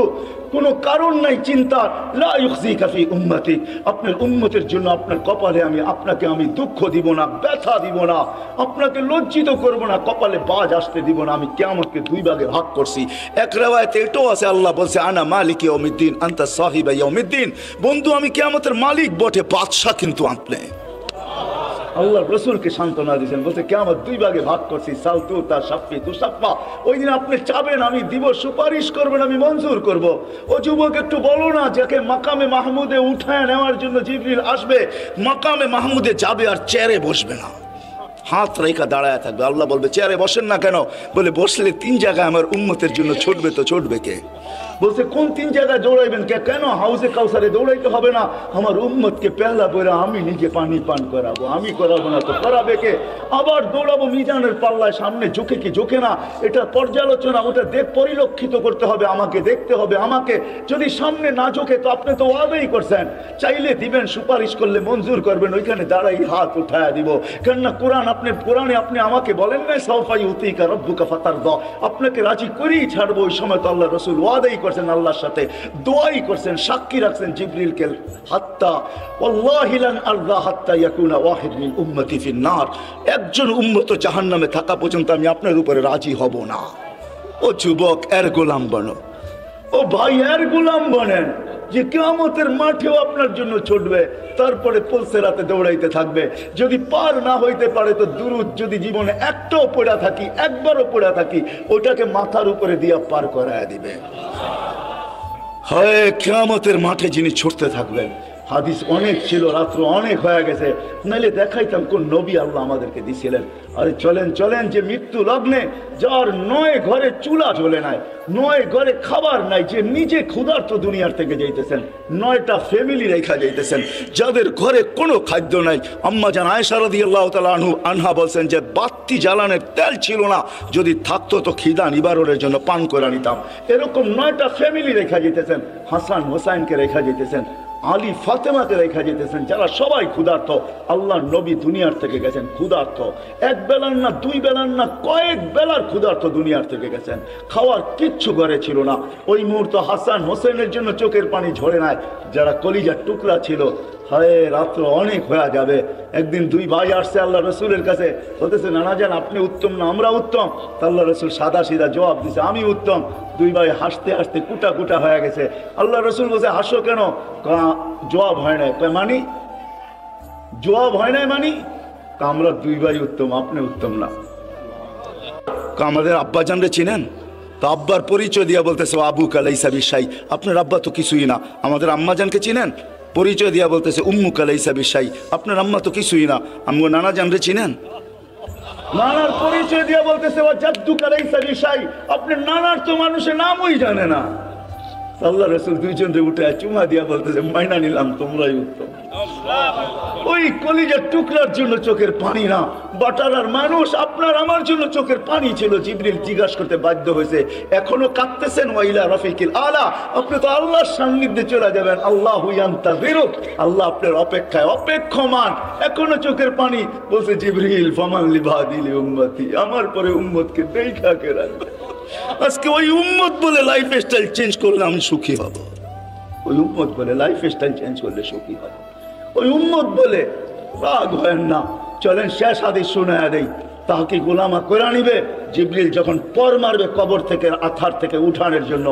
Speaker 1: কোনো কারণ নাই চিন্তা। লা ইউখজিকা ফি উম্মতি, আপনার উম্মতের জন্য আপনার কপালে আপনাকে আমি দুঃখ দিব না, ব্যথা দিব না, আপনাকে লজ্জিত করব না, কপালে বাজ আসতে দিব না। আমি কিয়ামতকে 2 ভাগে ভাগ করছি। এক riwayate এটাও আছে, আল্লাহ বলছে, আনা মালিক ইয়াউমিদ্দিন আনতা সাহিবা ইয়াউমিদ্দিন। বন্ধু, আমি কিয়ামতের মালিক বটে, বাদশা কিন্তু আপনি। আল্লাহ রসুলকে সান্ত্বনা দিয়েছেন, বলছে কিয়ামত 2 ভাগে ভাগ করছি, সালতু তা শাফি তু শাফা। ওই দিন আপনি চাবেন আমি দিব, সুপারিশ করবেন আমি মঞ্জুর করব। ও যুবক, একটু বলো না, যাকে মাকামে মাহমুদে উঠায় নেওয়ার জন্য জিবরিল আসবে, মাকামে মাহমুদে যাবে আর চেয়ারে বসবে না, হাত রেখা দাঁড়ায় থাকবে। আল্লাহ বলবে, চেয়ারে বসেন না কেন? বলে, বসলে 3 জায়গায় আমার উম্মতের জন্য ছুটবে, তো ছুটবে কে? বলছে, কোন 3 জায়গায় দৌড়াইবেন? কেন হাউজে কাউসারে দৌড়াইতে হবে না? আমার উম্মতকে পেহলা বইরা আমি নিজে পানি পান করাবো, আমি করাবো না তো করাবে কে? আবার দৌড়াবো মিজানের পাল্লায়, সামনে ঝুঁকে কি ঝুঁকে না, এটা পর্যালোচনা, ওটা পরিলক্ষিত করতে হবে, আমাকে দেখতে হবে। আমাকে যদি সামনে না ঝুঁকে, তো আপনি তো ওয়াদাই করছেন, চাইলে দিবেন, সুপারিশ করলে মঞ্জুর করবেন, ওইখানে দাঁড়াই হাত উঠায়া দিব। কেননা কোরআনে আপনি আমাকে বলেন না, সাউফা ইউতিকা রাব্বুকা ফাতারদা, আপনাকে রাজি করেই ছাড়বো। ওই সময় তো আল্লাহ রসুল ওয়াদাই করছেন, আল্লাহর সাথে দোয়াই করছেন, সাক্ষী রাখছেন জিবরিলকে, হাত্তা ওয়াল্লাহি লান আরদা হাত্তা ইয়াকুনা ওয়াহিদ মিন উম্মতি ফিন নার, একজন উম্মত জাহান্নামে থাকা পর্যন্ত আমি আপনার উপরে রাজি হব না। ও যুবক, এর গোলাম বনো। ও ভাই, এর গোলাম বনেন, যে কিয়ামতের মাঠেও আপনার জন্য ছুটবে, তারপরে পুলসেরাতে দৌড়াইতে থাকবে। যদি পার না হইতে পারে, তো দুরুদ যদি জীবনে একটাও পড়া থাকি, একবারও পড়া থাকি, ওটাকে মাথার উপরে দিয়া পার করায় দিবে। হয় কিয়ামতের মাঠে যিনি ছুটতে থাকবেন, হাদিস অনেক ছিল, রাত্র অনেক হয়ে গেছে, নাইলে দেখাইতাম কোন নবী আল্লাহ আমাদেরকে দিছিলেন। আরে চলেন চলেন, যে মৃত্যু লগ্নে যার 9 ঘরে চুলা জ্বলে নাই, 9 ঘরে খাবার নাই, যে নিজে ক্ষুধার্ত দুনিয়ার থেকে যাইতেছেন, 9টা ফ্যামিলি রেখা যাইতেছেন, যাদের ঘরে কোনো খাদ্য নাই। আম্মা জান আয়েশা রাদিয়াল্লাহু তাআলা আনহা বলছেন যে বাতি জ্বালানোর তেল ছিল না, যদি থাকতো তো খিদা নিবারণের জন্য পান করে নিতাম। এরকম 9টা ফ্যামিলি রেখা যেতেছেন, হাসান হোসাইনকে রেখা যেতেছেন, আলী ফাতেমাকে রেখা যেতেছেন, যারা সবাই ক্ষুধার্ত। আল্লাহর নবী দুনিয়ার থেকে গেছেন ক্ষুধার্ত, এক বেলার না 2 বেলার না কয়েক বেলার ক্ষুধার্ত দুনিয়ার থেকে গেছেন, খাওয়ার কিচ্ছু ঘরে ছিল না। ওই মুহূর্তে হাসান হোসেনের জন্য চোখের পানি ঝরে নাই, যারা কলিজার টুকরা ছিল। হায় রাত্র অনেক হয়ে যাবে। একদিন 2 ভাই আসছে আল্লাহ রসুলের কাছে, বলতেছে নানা যান আপনি উত্তম না আমরা উত্তম? আল্লাহ রসুল সাদা সিধা জবাব দিছে আমি উত্তম। 2 ভাই হাসতে হাসতে কুটা কুটা হয়ে গেছে। আল্লাহ রসুল বলছে হাসো কেন? জবাব হয় নাই। মানি জবাব হয় নাই মানি? আমরা 2 ভাই উত্তম, আপনি উত্তম না। আমাদের আব্বা জানরে চিনেন তো? আব্বার পরিচয় দিয়া বলতেছে আবু কালাইসা বিশাই, আপনার আব্বা তো কিছুই না। আমাদের আম্মা জানকে চিনেন? পরিচয় দিয়া বলতেছে উম্মু কালাইসা বিশাই, আপনার আম্মা তো কিছুই না। আমগো নানা জানরে চিনেন? নানার পরিচয় দিয়া বলতেছে ও জাদ্দু কালাইসা বিশাই, আপনার নানার তো মানুষের নামই জানে না। আল্লাহ রসুল 2 জনরে উঠে চুমা দিয়া বলতেছে মাইনা নিলাম, তোমরাই উত্তম। ওই কলিজার টুকরার জন্য চোখের পানি না, বাটারার মানুষ আপনার আমার জন্য চোখের পানি ছিল। জিবরিল জিজ্ঞাসা করতে বাধ্য হয়েছে এখনো কাঁদতেছেন? ওয়াইলা রফিকিল আলা, আপনি তো আল্লাহর সান্নিধ্যে চলে যাবেন। আল্লাহু ইয়ান্তাযিরুক, আল্লাহ আপনার অপেক্ষায় অপেক্ষমান, এখনো চোখের পানি। বলছে জিবরিল ফামান লিবাদিলি উম্মতি, আমার পরে উম্মতকে দেখা কে রাখবে? আজকে ওই উম্মত বলে লাইফ স্টাইল চেঞ্জ করলে আমি সুখী হব। ওই উম্মত বলে লাইফ স্টাইল চেঞ্জ করলে সুখী হব। ওই উম্মত বলে রাগ হয় না। চলেন শেষ হাদিস শোনায়া দেই, তাকে গোলামা করে নিবে। জিবরিল যখন পর মারবে কবর থেকে, আথার থেকে উঠানোর জন্য,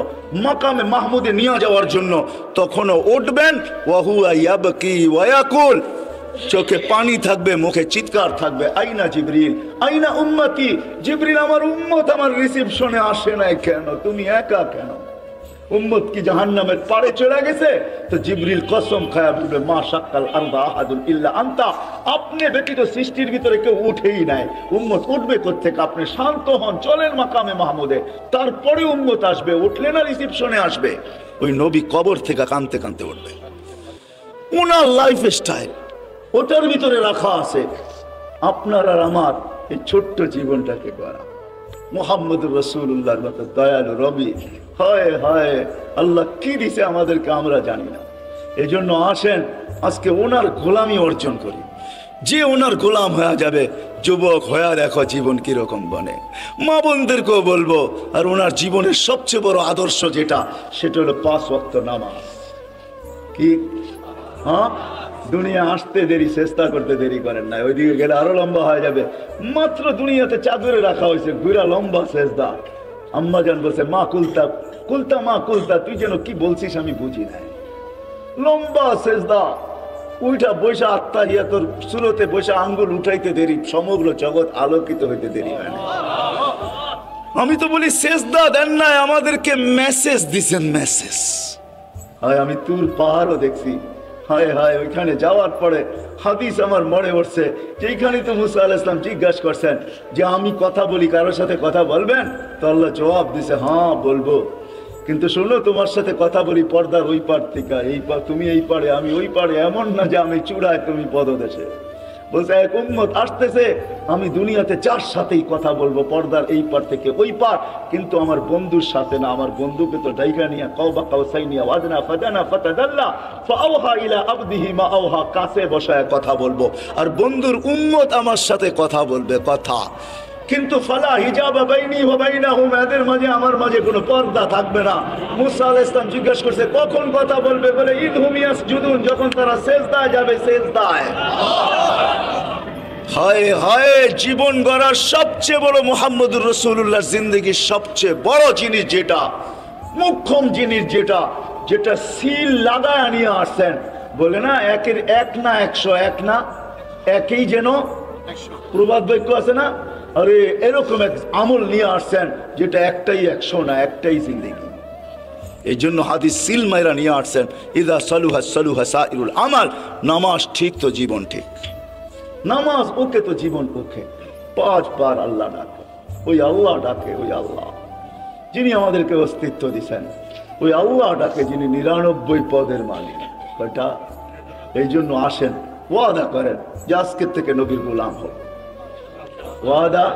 Speaker 1: মাকামে মাহমুদে নিয়ে যাওয়ার জন্য, তখনও উঠবেন ওয়াহুয়া ইয়াবকি ওয়া ইয়াকুল, চোখে পানি থাকবে, মুখে চিৎকার থাকবে, আইনা জিবরিল আইনা উম্মতি। জিবরিল আমার উম্মত আমার রিসিপশনে আসে নাই কেন? তুমি একা কেন? উম্মত কি জাহান্নামের পাড়ে চলে গেছে? তো জিবরিল কসম খায়া বলবে মা শাক্কাল আরদা আহাদুন ইল্লা আনতা, আপনি ব্যতীত সৃষ্টির ভিতরে কেউ উঠেই নাই। উম্মত উঠবে কোত্থেকে? আপনি শান্ত হন, চলেন মাকামে মাহমুদে, তারপরে উম্মত আসবে। উঠলে না রিসিপশনে আসবে। ওই নবী কবর থেকে কাঁদতে কাঁদতে উঠবে। ওনার লাইফ স্টাইল ওটার ভিতরে রাখা আছে। আপনার আর আমার এই ছোট্ট জীবনটাকে করা মুহাম্মদুর রাসূলুল্লাহর মতো দয়ালু রবি, হায় হায় আল্লাহ কি দিছে আমাদেরকে আমরা জানি না। এই জন্য আসেন আজকে ওনার গোলামি অর্জন করি। যে ওনার গোলাম হয়ে যাবে, যুবক হয়ে দেখো জীবন কিরকম বনে। মা বোনদেরকেও বলবো, আর ওনার জীবনের সবচেয়ে বড় আদর্শ যেটা, সেটা হলো 5 ওয়াক্ত নামাজ। কি হ্যাঁ, দুনিয়া আসতে দেরি, চেষ্টা করতে দেরি করেন না, ওইদিকে গেলে আরো লম্বা হয়ে যাবে। মাত্র দুনিয়াতে চাদরে রাখা হয়েছে, ঘুরা লম্বা সেজদা। আম্মা জান বলছে মা কুলতা কুলতা, মা কুলতা, তুই যেন কি বলছিস আমি বুঝি নাই। লম্বা সেজদা, উইটা বৈশা আত্মাহিয়াতুর সুরতে বৈশা আঙ্গুল উঠাইতে দেরি, সমগ্র জগৎ আলোকিত হইতে দেরি হয় না। আমি তো বলি সেজদা দেন নাই, আমাদেরকে মেসেজ দিছেন, মেসেজ। হায় আমি তুর পাহাড়ও দেখছি, হায় হায় ওইখানে যাওয়ার পরে হাদিস আমার মনে পড়ছে, যেইখানে তো মুসা আলাইহিস সালাম জিজ্ঞাসা করছেন যে আমি কথা বলি, কারোর সাথে কথা বলবেন? তো আল্লাহ জবাব দিছে হ্যাঁ বলবো, কিন্তু শোনো তোমার সাথে কথা বলি পর্দার ওই পার থেকে, এই পার তুমি এই পারে আমি ওই পারে, এমন না যে আমি চূড়ায় তুমি পদদেশে। বলছে এক উম্মত আসতেছে, আমি দুনিয়াতে 4 সাথেই কথা বলবো, পর্দার এই পার থেকে ওই পার, কিন্তু আমার বন্ধুর সাথে না। আমার বন্ধুকে তো ডাইকা নিয়া কাওবা কাউসাইনিয়া ওয়াদনা ফাদানা ফাতাদাল্লা ফাআওহা ইলা আবদিহি মা আওহা, কাছে বসায় কথা বলবো। আর বন্ধুর উম্মত আমার সাথে কথা বলবে, কথা। কিন্তু ফালা হিজাবা বাইনি ওয়া বাইনাহুম, এদের মাঝে আমার মাঝে কোনো পর্দা থাকবে না। মুসা আলাইহিস সালাম জিজ্ঞাসা করছে কখন কথা বলবে? বলে ইদহুম ইয়াসজুদুন, যখন তারা সিজদায় যাবে, সিজদায়। হায় হায়, জীবন গড়ার সবচেয়ে বড় মুহাম্মদুর রাসূলুল্লাহর জিন্দেগির সবচেয়ে বড় জিনিস যেটা, মুখ্যম জিনিস যেটা, যেটা সিল লাগায় নিয়ে আসছেন। বলে না একের 1 না 100, 1 না একই যেন প্রবাদ বাক্য আছে না, আরে এরকম এক আমল নিয়ে আসছেন যেটা একটাই 100 না, একটাই জিন্দেগি। এই জন্য হাদিস সিল মাইরা নিয়ে আসছেন, ইদা সালুহা সালুহা সাইরুল আমাল। নামাজ ঠিক তো জীবন ঠিক, নামাজ ওকে তো জীবন ওকে। 5 বার আল্লাহ ডাকে, ওই আল্লাহ ডাকে, ওই আল্লাহ যিনি আমাদেরকে অস্তিত্ব দিচ্ছেন, ওই আল্লাহ ডাকে যিনি 99 পদের মালিক। কয়টা? এই জন্য আসেন, ওয়াদা করেন যে আজকের থেকে নবীর গোলাম হোক। ওয়াদা,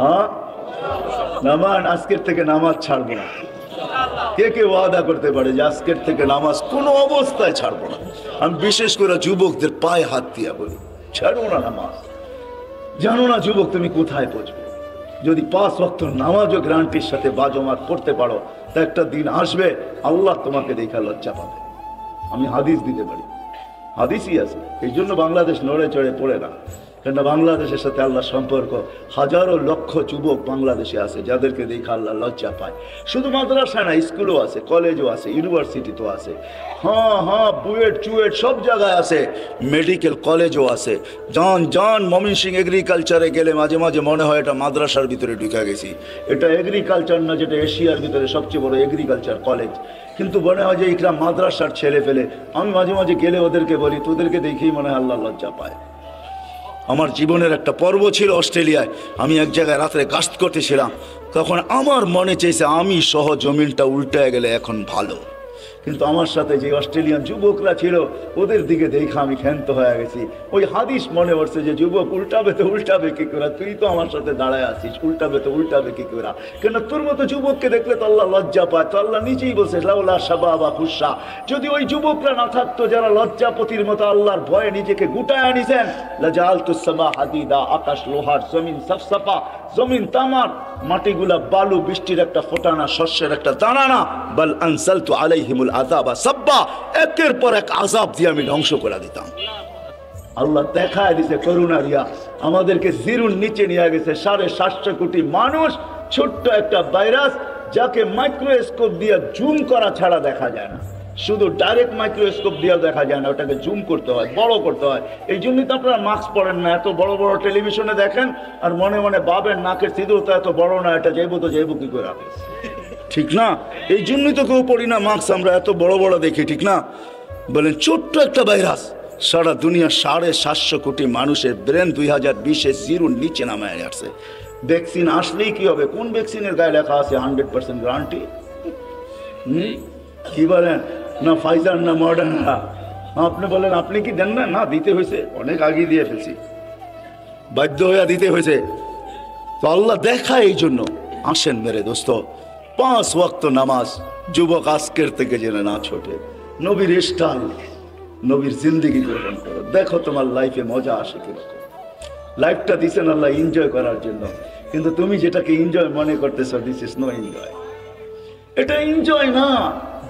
Speaker 1: হ্যাঁ, নামান আজকের থেকে নামাজ ছাড়বো না। কে কে ওয়াদা করতে পারে যে আজকের থেকে নামাজ কোনো অবস্থায় ছাড়বো না? আমি বিশেষ করে যুবকদের পায়ে হাত দিয়া বলি, ছাড়বো না নামাজ। জানো না যুবক তুমি কোথায় পৌঁছবে? যদি 5 ওয়াক্ত নামাজও গ্যারান্টির সাথে বাজমাত করতে পারো, তা একটা দিন আসবে আল্লাহ তোমাকে দেখা লজ্জা পাবে। আমি হাদিস দিতে পারি, হাদিসই আছে। এই জন্য বাংলাদেশ নড়ে চড়ে পড়ে না, কেননা বাংলাদেশের সাথে আল্লাহ সম্পর্ক। হাজারো লক্ষ যুবক বাংলাদেশে আছে যাদেরকে দেখে আল্লাহ লজ্জা পায়। শুধু মাদ্রাসা না, স্কুলও আছে, কলেজও আছে, ইউনিভার্সিটিতেও আছে। হ্যাঁ হ্যাঁ, বুয়েট চুয়েট সব জায়গায় আছে, মেডিকেল কলেজও আছে। যান ময়মনসিংহ এগ্রিকালচারে গেলে মাঝে মাঝে মনে হয় এটা মাদ্রাসার ভিতরে ঢুকে গেছি। এটা এগ্রিকালচার না, যেটা এশিয়ার ভিতরে সবচেয়ে বড় এগ্রিকালচার কলেজ, কিন্তু মনে হয় যে এটা মাদ্রাসার ছেলে ফেলে। আমি মাঝে মাঝে গেলে ওদেরকে বলি, তোদেরকে দেখেই মনে হয় আল্লাহ লজ্জা পায়। আমার জীবনের একটা পর্ব ছিল অস্ট্রেলিয়ায়, আমি এক জায়গায় রাত্রে গাস্ত করতেছিলাম, তখন আমার মনে চাইছে আমি সহ জমিনটা উল্টায় গেলে এখন ভালো। কিন্তু আমার সাথে যে অস্ট্রেলিয়ান যুবকরা ছিল ওদের দিকে দেখে আমি ক্ষান্ত হয়ে গেছি। ওই হাদিস মনে পড়ছে যে যুবক উল্টাবে তো উল্টাবে কি করে, তুই তো আমার সাথে দাঁড়ায় আছিস, উল্টাবে তো উল্টাবে কি করে? কেন তোর মতো যুবককে দেখলে তো আল্লাহ লজ্জা পায়। তো আল্লাহ নিজেই বলছে লাউলা শাবাবা খুশা, যদি ওই যুবকরা না থাকতো যারা লজ্জাপতির মতো আল্লাহর ভয়ে নিজেকে গুটায় আনিছেন, লাজালতুস সামা হাদিদা, আকাশ লোহার, জমিন সাফসাফা, জমিন তামার, মাটিগুলা বালু, বৃষ্টির একটা ফোঁটানা, শস্যের একটা দানা না, বাল আনসালতু আলাইহিমুল আযাবা সাব্বা, একের পর এক আযাব দিয়ে আমি ধ্বংস করে দিতাম। আল্লাহ দেখায় দিছে করুণা দিয়া, আমাদেরকে জিরুর নিচে নিয়ে গেছে 750 কোটি মানুষ, ছোট্ট একটা ভাইরাস যাকে মাইক্রোস্কোপ দিয়ে জুম করা ছাড়া দেখা যায় না। শুধু ডাইরেক্ট মাইক্রোস্কোপ দিয়ে দেখা যায় না, ওটাকে জুম করতে হয়, বড় করতে হয়। এই জন্যই তো আপনারা মাস্ক পরেন না, এত বড় বড় টেলিভিশনে দেখেন আর মনে মনে ভাবেন নাকের ছিদ্র তো এত বড় না, এটা যাইবো তো যাইবো কি করে, ঠিক না? এই জন্যই তো কেউ পড়ি না মাস্ক, আমরা এত বড় বড় দেখি, ঠিক না? বলেন ছোট্ট একটা ভাইরাস সারা দুনিয়া 750 কোটি মানুষের ব্রেন 2020-এ জিরোর নিচে নামায় আসছে। ভ্যাকসিন আসলেই কি হবে? কোন ভ্যাকসিনের গায়ে লেখা আছে 100% গ্যারান্টি? কি বলেন? না ফাইজার না মডার্না। আপনি বলেন আপনি কি দেন না? না, দিতে হয়েছে, অনেক আগে দিয়ে ফেলছি, বাধ্য হয়ে দিতে হয়েছে। তো আল্লাহ দেখায় এই জন্য। আসেন মেরে দোস্ত, 5 ওয়াক্ত নামাজ যুবক আজকের থেকে জেনে না ছোটে। নবীর স্টাইল, নবীর জিন্দিগি গ্রহণ করো, দেখো তোমার লাইফে মজা আসে কিরকম। লাইফটা দিছেন আল্লাহ এনজয় করার জন্য, কিন্তু তুমি যেটাকে এনজয় মনে করতেছ, দিস ইজ নো এনজয়। এটা এনজয় না,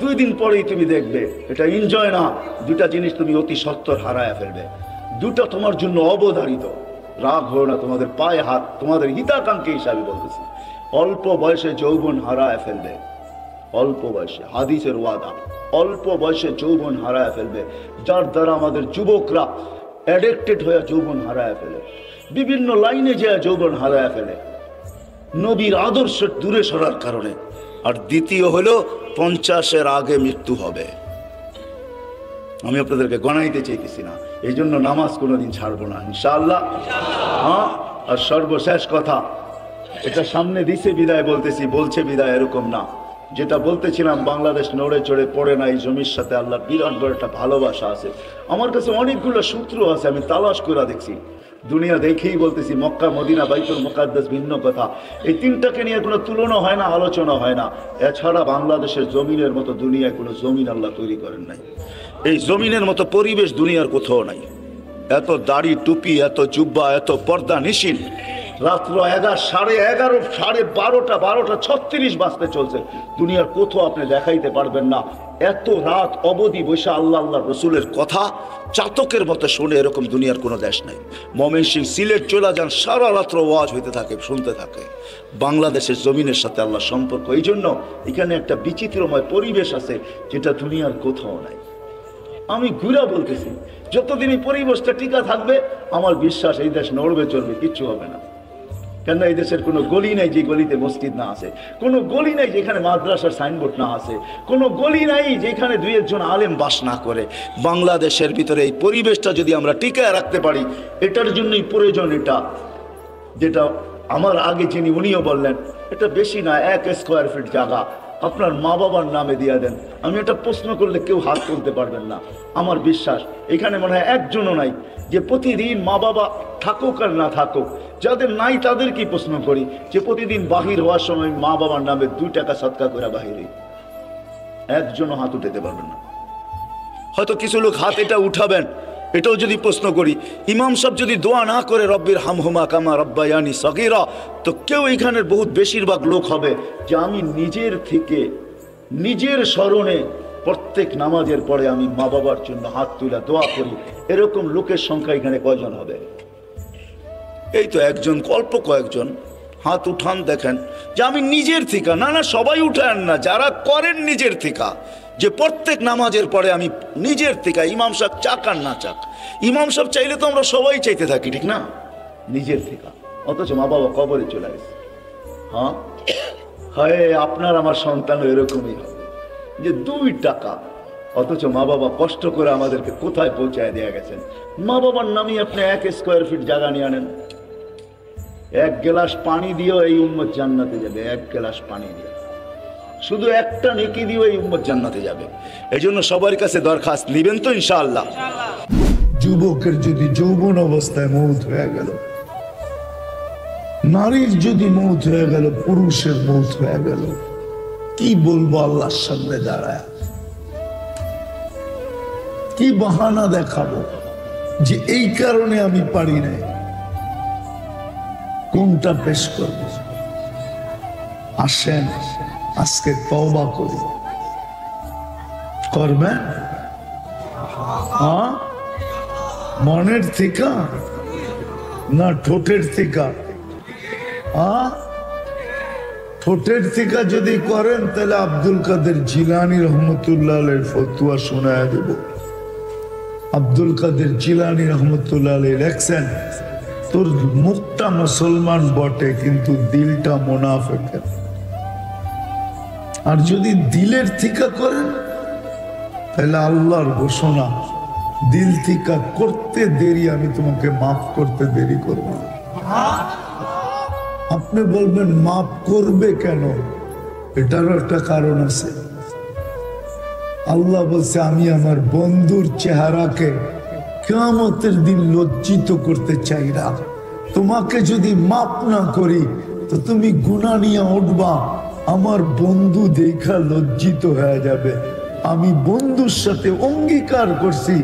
Speaker 1: 2 দিন পরেই তুমি দেখবে এটা এনজয় না। 2টা জিনিস তুমি অতি সত্বর হারায় ফেলবে, 2টা তোমার জন্য অবধারিত। রাগ হো না, তোমাদের পায়ে হাত, তোমাদের হিতাকাঙ্ক্ষী হিসাবে বলতেছি। অল্প বয়সে যৌবন হারায় ফেলবে, অল্প বয়সে, হাদিসের ওয়াদা, অল্প বয়সে যৌবন হারায় ফেলবে। যার দ্বারা আমাদের যুবকরা অ্যাডিক্টেড হয়ে যৌবন হারায় ফেলে, বিভিন্ন লাইনে যে যৌবন হারায় ফেলে নবীর আদর্শ দূরে সরার কারণে। আর দ্বিতীয় হলো 50-এর আগে মৃত্যু হবে। আমি আপনাদেরকে গণাইতে চাইতেছি না, এই জন্য নামাজ কোনোদিন ছাড়বো না ইনশাআল্লাহ। হ্যাঁ, আর সর্বশেষ কথা, এটা সামনে দিছে বিদায় বলতেছি, বলছে বিদায়, এরকম না। যেটা বলতেছিলাম, বাংলাদেশ নড়ে চড়ে পড়ে না, এই জমির সাথে আল্লাহ বিরাট বড় একটা ভালোবাসা আছে। আমার কাছে অনেকগুলো সূত্র আছে, আমি তালাশ করে দেখছি, দুনিয়া দেখেই বলতেছি। মক্কা, মদিনা, বাইতুল মুকাদ্দাস ভিন্ন কথা, এই 3টাকে নিয়ে কোনো তুলনা হয় না, আলোচনা হয় না। এছাড়া বাংলাদেশের জমিনের মতো দুনিয়ায় কোনো জমিন আল্লাহ তৈরি করেন নাই। এই জমিনের মতো পরিবেশ দুনিয়ার কোথাও নাই। এত দাড়ি টুপি, এত জুব্বা, এত পর্দা নিশিন, রাত্র 11, সাড়ে 12টা বাজতে চলছে। দুনিয়ার কোথাও আপনি দেখাইতে পারবেন না এত রাত অবধি বসে আল্লাহ আল্লাহ রসুলের কথা চাতকের মতো শুনে, এরকম দুনিয়ার কোনো দেশ নাই। ময়মনসিংহ, সিলেট চলে যান, সারা রাত্র ওয়াজ হইতে থাকে, শুনতে থাকে। বাংলাদেশের জমিনের সাথে আল্লাহ সম্পর্ক, এই জন্য এখানে একটা বিচিত্রময় পরিবেশ আছে যেটা দুনিয়ার কোথাও নাই। আমি ঘুরা বলতেছি, যতদিন এই পরিবেশটা টিকা থাকবে আমার বিশ্বাস এই দেশ নড়বে চলবে, কিচ্ছু হবে না। কেননা এই দেশের কোনো গলি নাই যে গলিতে মসজিদ না আছে, কোনো গলি নাই যেখানে মাদ্রাসার সাইনবোর্ড না আছে, কোনো গলি নাই যেখানে দুই একজন আলেম বাস না করে। বাংলাদেশের ভিতরে এই পরিবেশটা যদি আমরা টিকায় রাখতে পারি, এটার জন্যই প্রয়োজন এটা, যেটা আমার আগে যিনি উনিও বললেন, এটা বেশি না, 1 স্কোয়ার ফিট জায়গা আপনার মা বাবার নামে দিয়ে দেন। আমি এটা প্রশ্ন করলে কেউ হাত তুলতে পারবেন না। আমার বিশ্বাস এখানে মনে হয় একজনও নাই যে প্রতিদিন মা বাবা থাকুক আর না থাকুক, যাদের নাই তাদেরকেই প্রশ্ন করি যে প্রতিদিন বাহির হওয়ার সময় মা বাবার নামে 2 টাকা সদকা করে বাহিরে, একজনও হাত উঠাতে পারবেন না। হয়তো কিছু লোক হাত এটা উঠাবেন, এটাও যদি প্রশ্ন করি, ইমাম সাহেব যদি দোয়া না করে রব্বির হামহুমা কামা রব্বায়ানি সগীরা, তো কেউ এখানের বহুত বেশিরভাগ লোক হবে যে আমি নিজের থেকে নিজের স্মরণে প্রত্যেক নামাজের পরে আমি মা বাবার জন্য হাত তুলে দোয়া করি। এরকম লোকের সংখ্যা এখানে কয়জন হবে? এই তো একজন, অল্প কয়েকজন হাত উঠান দেখেন যে আমি নিজের থেকে। না না, সবাই উঠান না, যারা করেন নিজের থেকে, যে প্রত্যেক নামাজের পরে আমি নিজের থেকে, ইমাম সাহেব চাক আর না চাক, ইমাম সাহেব চাইলে তো আমরা সবাই চাইতে থাকি, ঠিক না? নিজের থেকে, অথচ মা বাবা কবরে চলে গেছে। হ্যাঁ হয় আপনার আমার সন্তান এরকমই হবে যে 2 টাকা, অথচ মা বাবা কষ্ট করে আমাদেরকে কোথায় পৌঁছায় দিয়ে গেছেন। মা বাবার নামে আপনি 1 স্কোয়ার ফিট জায়গা নিয়ে আনেন, 1 গ্লাস পানি দিয়েও এই উম্মত জান্নাতে যাবে। 1 গ্লাস পানি দিয়ে, শুধু একটা নেকি দিয়েও এই উম্মত জান্নাতে যাবে। এই জন্য সবার কাছে দরখাস্ত, নিবেন তো ইনশাআল্লাহ? যুবকের যদি যৌবন অবস্থায় মৌত হয়ে গেল, নারীর যদি মৌত হয়ে গেল, পুরুষের মৌত হয়ে গেল, কি বলবো আল্লাহর সামনে দাঁড়ায়? কি বাহানা দেখাবো যে এই কারণে আমি পারি নাই? কোনটা পেশ করবো? আসেন আজকে তওবা করি। করবেন? হ্যাঁ, মনের থেকে না ঠোঁটের থেকে? ঠোঁটের থেকে যদি করেন তাহলে আব্দুল কাদের জিলানী রহমতুল্লাহ আলাইহির ফতোয়া শোনায় দেব। আব্দুল কাদের জিলানী রহমতুল্লাহ আলাইহি লেখছেন, তোর মুখটা মুসলমান বটে কিন্তু দিলটা মুনাফিকের। আর যদি দিলের থেকে করেন তাহলে আল্লাহর ঘোষণা, দিল থেকে করতে দেরি আমি তোমাকে মাফ করতে দেরি করব না। আপনি বলবেন মাফ করবে কেন? এটারও একটা কারণ আছে। আল্লাহ বলছে আমি আমার বন্ধুর চেহারাকে কিয়ামতের দিন লজ্জিত করতে চাই না। তোমাকে যদি মাফ না করি তো তুমি গুনাহ নিয়ে উঠবা, আমার বন্ধু দেখা লজ্জিত হয়ে যাবে। আমি বন্ধুর সাথে অঙ্গীকার করছি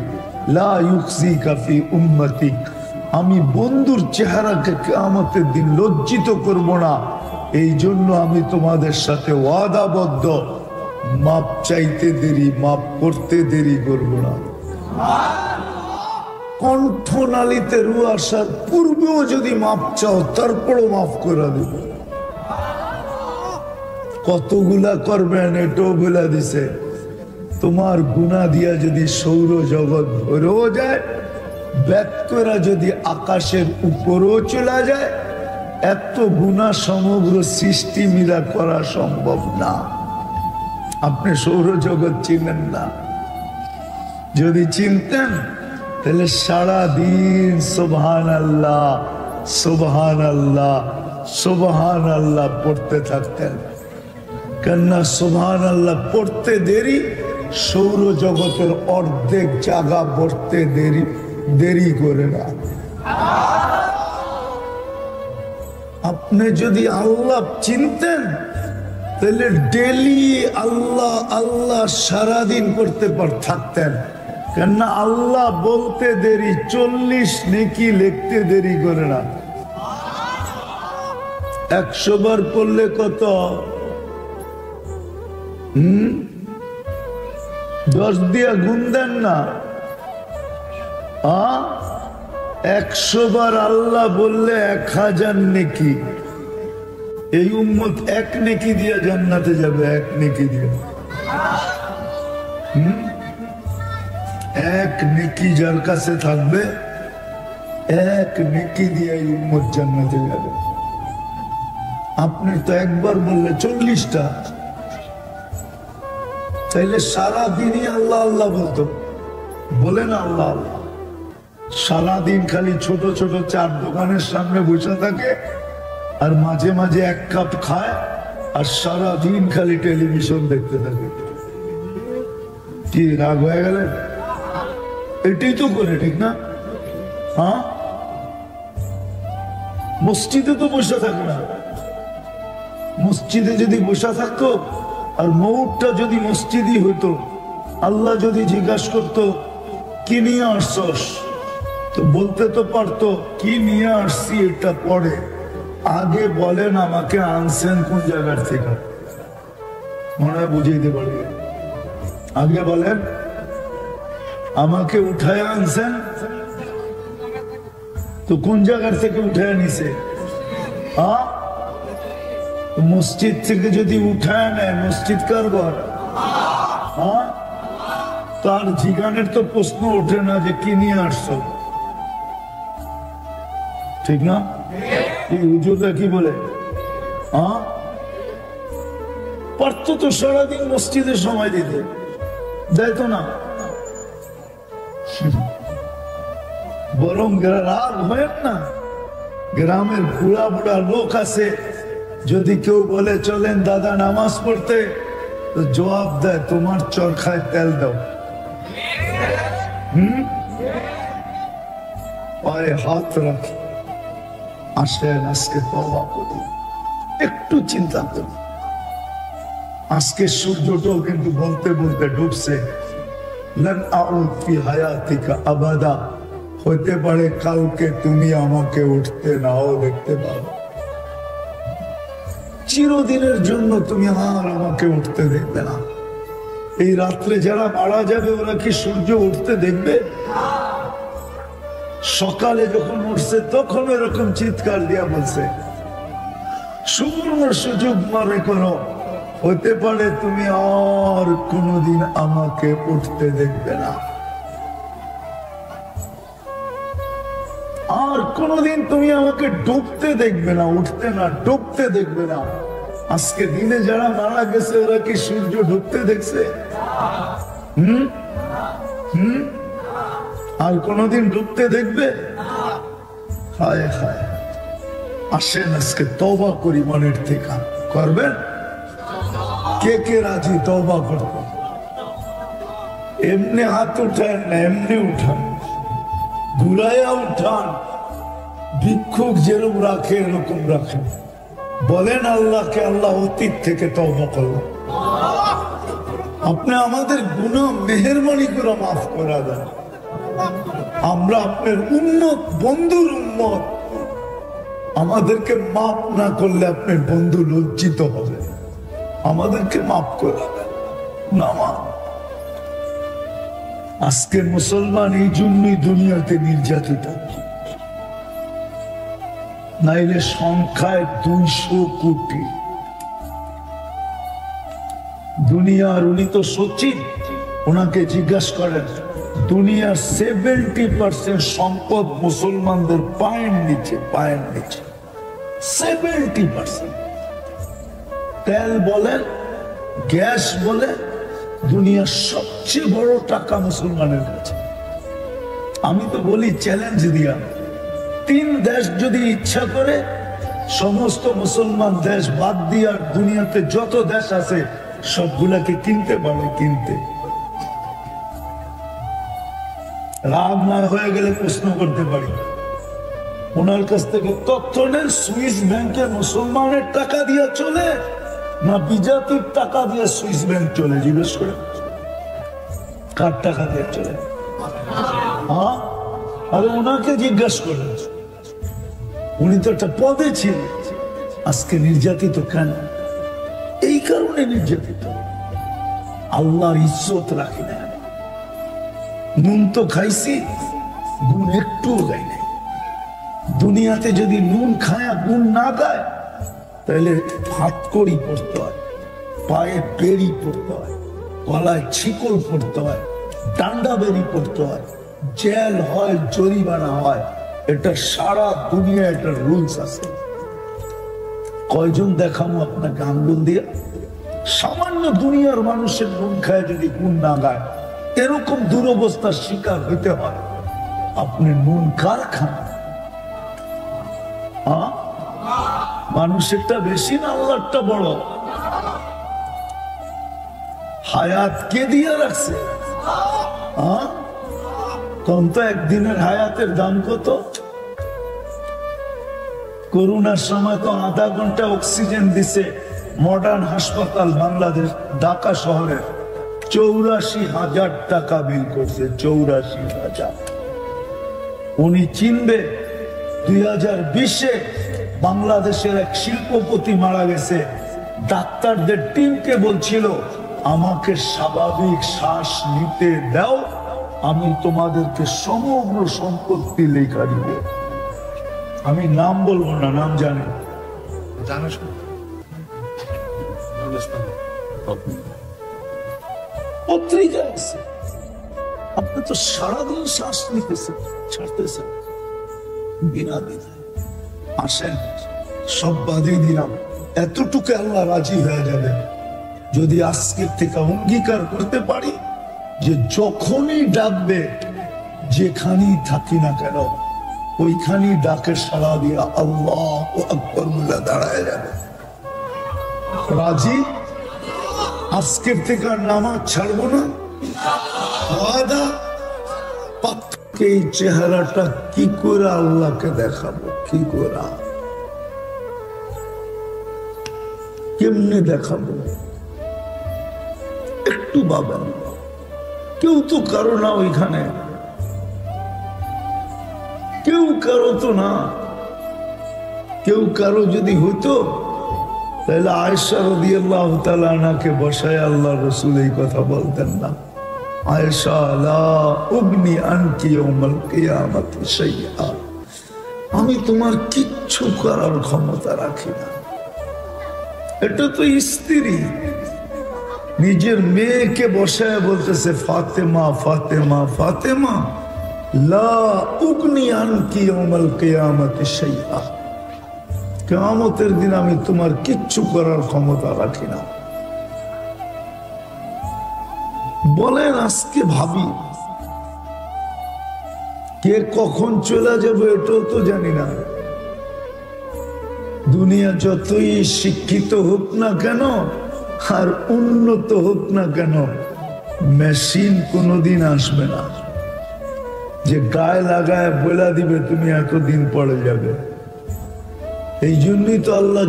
Speaker 1: লা ইউখজিকা ফি উম্মতিক, আমি বন্ধুর চেহারাকে কিয়ামতের দিন লজ্জিত করব না। এই জন্য আমি তোমাদের সাথে ওয়াদাবদ্ধ, মাপ চাইতে দেরি, মাপ করতে দেরি করব না। কণ্ঠনালীতে রু আসার পূর্বেও যদি মাপ চাও তারপরও মাফ করে দেব। কতগুলা করবেন এটাও বলে দিছে। তোমার গুনাহ দিয়া যদি সৌর জগৎ ভরেও যায়, ব্যক্তরা যদি আকাশের উপরেও চলে যায়, এত গুনাহ সমগ্র সৃষ্টি মিলা করা সম্ভব না। আপনি সৌরজগৎ চিনেন না, যদি চিনতেন তাহলে সারাদিন সুবহানাল্লাহ সুবহানাল্লাহ সুবহানাল্লাহ পড়তে থাকতেন। কেননা সুবহানাল্লাহ পড়তে দেরি, সৌরজগতের অর্ধেক জায়গা পড়তে দেরি করে না। আপনি যদি আল্লাহ চিনতেন তাহলে ডেলি আল্লাহ আল্লাহ সারাদিন করতে থাকতেন। কেননা আল্লাহ বলতে দেরি, 40 নেকি লিখতে দেরি করে না। 100 বার পড়লে কত? 10 দিয়া গুণ দেন না। 100 বার আল্লাহ বললে 1000 নেকি। এই উম্মত 1 নেকি দিয়ে জান্নাতে যাবে, 1 নেকি দিয়ে। 1 নেকি যার কাছে থাকবে, 1 নেকি দিয়ে এই উম্মত জান্নাতে যাবে। আপনি তো একবার বললে 40টা, তাইলে সারাদিনই আল্লাহ আল্লাহ বলতো। বলেন আল্লাহ আল্লাহ, সারাদিন খালি ছোট ছোট চার দোকানের সামনে বসে থাকে আর মাঝে মাঝে এক কাপ খায় আর সারাদিন খালি টেলিভিশন দেখতে থাকে। কি রাগ হয়ে গেলেন? এটাই তো করে, ঠিক না? হ্যাঁ, মসজিদে তো বসে থাকে না। মসজিদে যদি বসে থাকতো আর মৌতটা যদি মসজিদই হইতো, আল্লাহ যদি জিজ্ঞাসা করতো কি নিয়ে আসছস, তো বলতে তো পারতো কি নিয়ে আসছি এটা পরে, আগে বলেন আমাকে আনছেন কোন জায়গার থেকে, মনে হয় বুঝিয়ে দিতে পারি। আগে বলেন আমাকে উঠায় আনছেন, তো কোন জায়গার থেকে উঠায় নিছে? হ্যাঁ, মসজিদ থেকে যদি উঠায় নেয়, মসজিদ কার ঘর? হ্যাঁ, তার জিগানের তো প্রশ্ন ওঠে না যে কি নিয়ে আসছো, ঠিক না? হুজুররা কি বলে? হ্যাঁ, পারতো তো সারাদিন মসজিদে সময় দিতে, দেয় তো না। বরং রাগ হয় না, গ্রামের বুড়া বুড়া লোক আছে, যদি কেউ বলে চলেন দাদা নামাজ পড়তে, তো জবাব দেয় তোমার চরখায় তেল দাও। পায়ে হাত রাখি, আসেন আজকে তওবা করি, একটু চিন্তা করি। আজকে সূর্যটাও কিন্তু বলতে বলতে ডুবছে। লান আউদ ফি হায়াতিকা আবাদা, হতে পারে কালকে তুমি আমাকে উঠতে নাও দেখতে পারো। চিরদিনের জন্য তুমি আর আমাকে উঠতে দেখবে না। এই রাত্রে যারা মারা যাবে ওরা কি সূর্য উঠতে দেখবে? সকালে যখন উঠছে তখন এরকম চিৎকার দিয়া বলছে, সুবর্ণ সুযোগ মনে করো, হতে পারে তুমি আর কোনদিন আমাকে উঠতে দেখবে না, আর কোনদিন তুমি আমাকে ডুবতে দেখবে না, উঠতে না ডুবতে দেখবে না। আজকে দিনে যারা মারা গেছে ওরা কি সূর্য ডুবতে দেখছে? আর কোনদিন ডুবতে দেখবে? হায় হায়, আসেন আজকে তওবা করি মনের থেকে। করবেন? কে কে রাজি তওবা করতে? এমনি হাত উঠান না, এমনি উঠান, ঘুরাইয়া উঠান, ভিক্ষুক যেরকম রাখে এরকম রাখেন। বলেন আল্লাহকে, আল্লাহ অতীত থেকে তওবা করলাম, আপনি আমাদের গুনাহ মেহেরবানি করে মাফ করা দেন। আমরা আপনার উম্মত, বন্ধুর উম্মত, আমাদেরকে মাফ না করলে আপনার বন্ধু লজ্জিত হবে। আমাদেরকে মাফ করে দেন। নামাজ আজকে মুসলমান এই জন্যই দুনিয়াতে নির্যাতিত, নাইলে সংখ্যায় 200 কোটি। দুনিয়ার, উনি তো সচিব, ওনাকে জিজ্ঞাসা করেন, দুনিয়ার 70% সম্পদ মুসলমানদের পায়ের নিচে, পায়ের নিচে 70%। তেল বলেন, গ্যাস বলে, দুনিয়ার সবচেয়ে বড় টাকা মুসলমানের কাছে। আমি তো বলি চ্যালেঞ্জ দিয়া, 3 দেশ যদি ইচ্ছা করে সমস্ত মুসলমান দেশ বাদ দিয়ে দুনিয়াতে যত দেশ আছে সবগুলাকে কিনতে পারে। কিনতে রাগ না হয়ে গেলে প্রশ্ন করতে পারি, ওনার কাছ থেকে তথ্য নেন, সুইস ব্যাংকে মুসলমানের টাকা দিয়ে চলে না বিজাতির টাকা দিয়ে সুইস ব্যাংক চলে? জিজ্ঞেস করে কার টাকা দিয়ে চলে? হ্যাঁ, আরে ওনাকে জিজ্ঞাসা করেন, উনি তো একটা পদে ছিলেন। আজকে নির্যাতিত কেন? এই কারণে নির্যাতিত, আল্লাহর ইজ্জত রাখি না। নুন তো খাইছি, গুণ একটুও গাই নাই। দুনিয়াতে যদি নুন খায়া গুণ না গায় তাহলে হাত কড়ি পড়তে হয়, পায়ে বেড়ি পড়তে হয়, গলায় ছিকল পড়তে হয়, ডান্ডা বেরি পড়তে হয়, জেল হয়, জরিমানা হয়। এটা সারা দুনিয়া, এটা রুলস আছে।
Speaker 2: কয়জন দেখামো আপনাকে আঙ্গুল দিয়ে? সামান্য দুনিয়ার মানুষের নুন খায় যদি গুণ না গায়, এরকম দুরবস্থার শিকার হইতে হয়। আপনি নুন কার খান? মানুষেরটা বেশি না আল্লাহরটা বড়? হায়াত কে দিয়ে রাখছে? তখন তো একদিনের হায়াতের দাম কত? করোনার সময় তো আধা ঘন্টা অক্সিজেন দিছে মডার্ন হাসপাতাল বাংলাদেশ ঢাকা শহরের, 84,000 টাকা বিল করছে। 84,000। উনি চিনবে 2020-এ বাংলাদেশের এক শিল্পপতি মারা গেছে, ডাক্তারদের টিমকে বলছিল আমাকে স্বাভাবিক শ্বাস নিতে দাও, আমি তোমাদেরকে সমগ্র সম্পত্তি লেখা দিব। আমি নাম বলবো না, নাম জানি, পত্রিকা আছে। আপনি তো সারাদিন শ্বাস নিতেছেন, ছাড়তেছেন বিনা বিধায়। আসেন, সব বাদে দিলাম, এতটুকু আল্লাহ রাজি হয়ে যাবে যদি আজকের থেকে অঙ্গীকার করতে পারি যে যখনই ডাকবে, যেখানেই থাকি না কেন, ওইখানেই ডাকে সাড়া দিয়া আল্লাহু আকবার বলে দাঁড়ায় যাবে। রাজি? আজকের থেকে আর নামাজ ছাড়বো না। ওয়াদা? পাক্কা। এই চেহারাটা কি করে আল্লাহকে দেখাবো? কি করে, কেমনে দেখাবো? একটু ভাবেন। কেউ তো কারো না ওইখানে, কেউ কারো তো না। কেউ কারো যদি হইতো তাহলে আয়েশা রাদিয়াল্লাহু তাআলা আনহাকে বসায় আল্লাহ রাসূল এই কথা বলতেন না, আয়েশা লা উগনি আনকি ইয়াউমাল কিয়ামাতি শাইআ, আমি তোমার কিচ্ছু করার ক্ষমতা রাখি না। এটা তো স্ত্রী নিজের মেয়েকে বসায় বলতেছে ফাতেমা ফাতেমা ফাতেমা, লা উগনি আনকি ইয়াউমাল কিয়ামাতি শাইআ, কিয়ামতের দিন আমি তোমার কিচ্ছু করার ক্ষমতা রাখি না। বলেন, আজকে ভাবি কে কখন চলে যাবে এটাও তো জানি না। দুনিয়া যতই শিক্ষিত হোক না কেন আর উন্নত হোক না কেন, মেশিন কোনোদিন আসবে না যে গায়ে লাগায় বলে দিবে তুমি এতদিন পরে যাবে। এই জন্যই তো আল্লাহ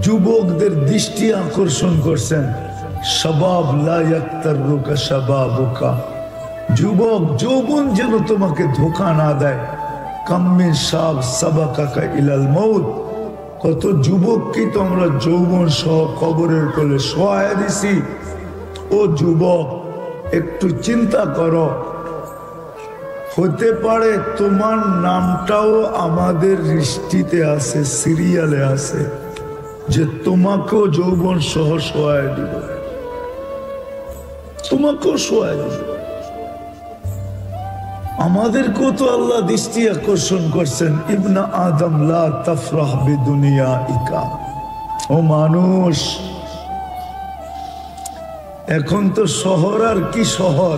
Speaker 2: যুবকদের দৃষ্টি আকর্ষণ করছেন, শাবাব লা ইয়াক্তারুকা শাবাবুকা, যুবক যৌবন যেন তোমাকে ধোঁকা না দেয়। কাম্মিন শাব সাবাকাকা ইলাল মউত, কত যুবককে তো আমরা যৌবন সহ কবরের কোলে শোয়ায় দিছি। ও যুবক, একটু চিন্তা করো, হতে পারে তোমার নামটাও আমাদের লিস্টিতে আছে, সিরিয়ালে আছে, যে তোমাকেও যৌবন সহ শোয়ায় দিব, তোমাকেও শোয়ায় দিব। আমাদেরকেও তো আল্লাহ দৃষ্টি আকর্ষণ করছেন, ইবনা আদম লা তাফরাহ বিদুনিয়াইকা, ও মানুষ, এখন তো শহর আর কি শহর,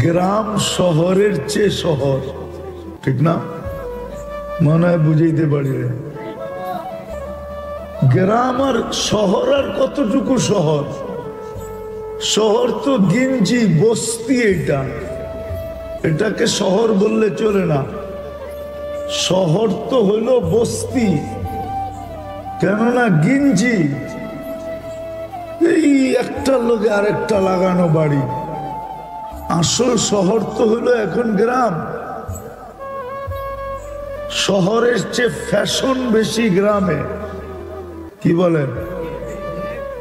Speaker 2: গ্রাম শহরের চেয়ে শহর, ঠিক না? মনে হয় বুঝাইতে পারি। গ্রাম আর শহর আর কতটুকু শহর? শহর তো গিঞ্জি বস্তি, এটাকে শহর বললে চলে না। শহর তো হলো বস্তি, কেননা গিঞ্জি এই একটা লোকে আরেকটা লাগানো বাড়ি। আসল শহর তো হলো এখন গ্রাম। শহরের চেয়ে ফ্যাশন বেশি গ্রামে, কি বলেন?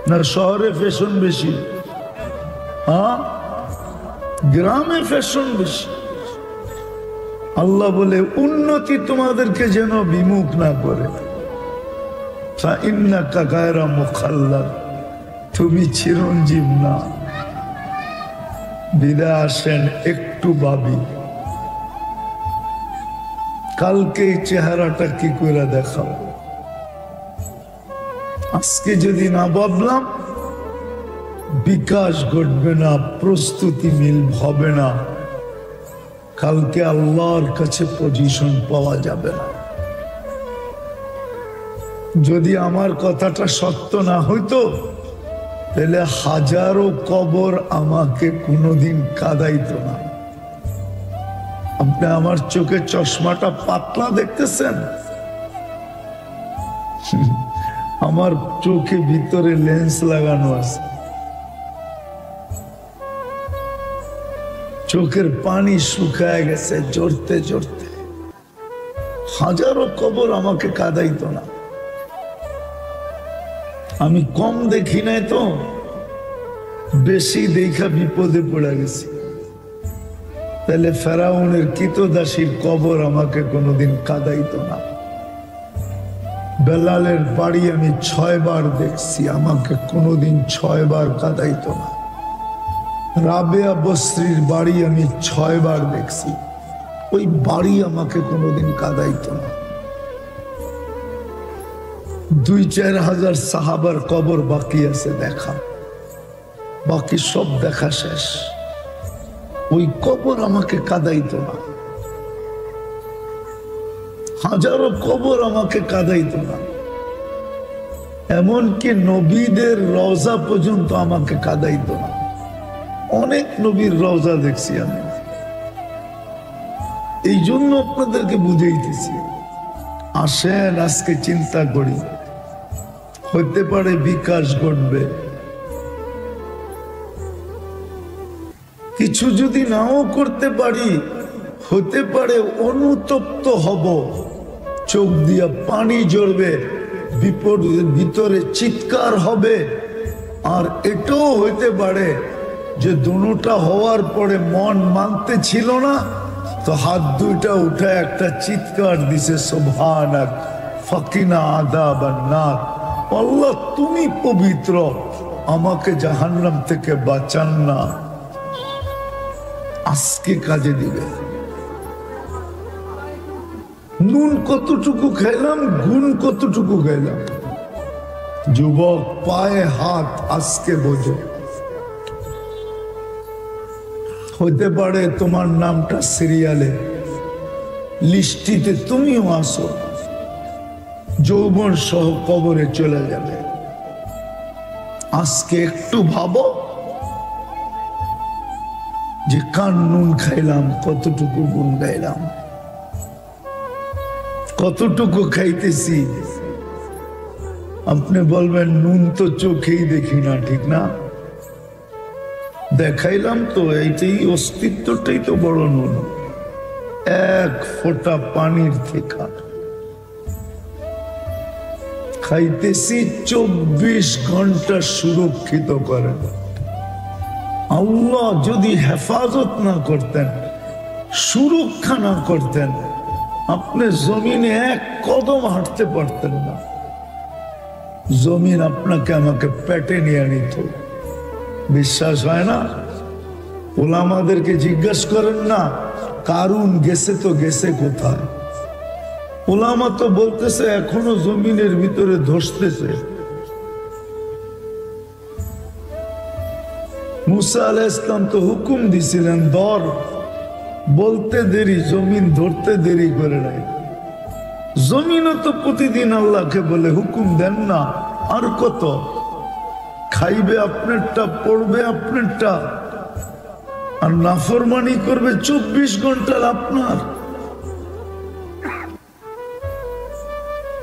Speaker 2: না শহরে ফ্যাশন বেশি? হ্যাঁ, গ্রামে ফ্যাশন বেশি। আল্লাহ বলে উন্নতি তোমাদেরকে যেন বিমুখ না করে। ফাইন্নাকা গায়রা মুখাল্লাদ, তুমি চিরঞ্জীব না। বিদায় আসেন, একটু ভাবি কালকে এই চেহারাটা কি করে দেখাবো। আজকে যদি না ভাবলাম, বিকাশ ঘটবে না, প্রস্তুতি মিল হবে না, কালকে আল্লাহর কাছে পজিশন পাওয়া যাবে না। যদি আমার কথাটা সত্য না হইতো, তাহলে হাজারো কবর আমাকে কোনোদিন কাঁদাইতো না। আপনি আমার চোখে চশমাটা পাতলা দেখতেছেন, আমার চোখে ভিতরে লেন্স লাগানো আছে। চোখের পানি শুকায় গেছে জড়তে জড়তে। হাজারো কবর আমাকে কাঁদাইতো না। আমি কম দেখি নাই তো, বেশি দেখা বিপদে পড়ে গেছি। তাহলে ফেরাউনের কৃতদাসীর কবর আমাকে কোনোদিন কাঁদাইতো না। বেলালের বাড়ি আমি 6 বার দেখছি, আমাকে কোনোদিন 6 বার কাঁদাইতো না। রাবেয়া বস্রির বাড়ি আমি 6 বার দেখছি, ওই বাড়ি আমাকে কোনোদিন কাঁদাইতো না। 2-4 হাজার সাহাবার কবর বাকি আছে দেখা, বাকি সব দেখা শেষ। ওই কবর আমাকে কাঁদাইতো না। হাজারো কবর আমাকে কাঁদাইতো না। এমনকি নবীদের রওজা পর্যন্ত আমাকে কাঁদাইতো না। অনেক নবীর রওজা দেখছি আমি। এই জন্য আপনাদেরকে বুঝাইতেছি, আসেন আজকে চিন্তা করি, হতে পারে বিকাশ ঘটবে। কিছু যদি নাও করতে পারি, হতে পারে অনুতপ্ত হব, চোখ দিয়া পানি ঝরবে, বিপদের ভিতরে চিৎকার হবে। আর এটাও হইতে পারে যে দুটা হওয়ার পরে মন মানতে ছিল না, তো হাত দুইটা উঠে একটা চিৎকার দিছে, সুবহানাক ফাকিনা আযাবান নার। আল্লাহ তুমি পবিত্র, আমাকে জাহান্নাম থেকে বাঁচান না। আজকে কাজে দিবে। নুন কতটুকু খাইলাম, গুণ কতটুকু খাইলাম। যুবক, পায়ে হাত আজকে বোঝো। হতে পারে তোমার নামটা সিরিয়ালে, লিস্টিতে তুমিও আসো, যৌবন সহ কবরে চলে যাবে। আজকে একটু ভাবো যে কান নুন খাইলাম, কতটুকু গুণ গাইলাম, কতটুকু খাইতেছি। আপনি বলবেন নুন তো চোখেই দেখি না, ঠিক না? দেখাইলাম তো, এইটাই অস্তিত্বটাই তো বড় নুন। এক ফোঁটা পানির থেকে খাইতেছি, 24 ঘন্টা সুরক্ষিত করেন। আল্লাহ যদি হেফাজত না করতেন, সুরক্ষা না করতেন, আপনি জমিনে এক কদম হাঁটতে পারতেন না। জমিন আপনাকে আমাকে পেটে নিয়ে নিত। বিশ্বাস হয় না? ওলামাদেরকে জিজ্ঞাসা করেন না, কারুন গেছে তো গেছে কোথায়? ওলামা তো বলতেছে এখনো জমিনের ভিতরে ধসতেছে। মুসা আলাইহিস সালাম তো হুকুম দিছিলেন, ধর। বলতে দেরি, জমিন ধরতে দেরি করে নাই। জমিনও তো প্রতিদিন আল্লাহকে বলে, হুকুম দেন না, আর কত খাইবে আপনারটা, পড়বে আপনারটা, আর নাফরমানি করবে 24 ঘন্টার আপনার।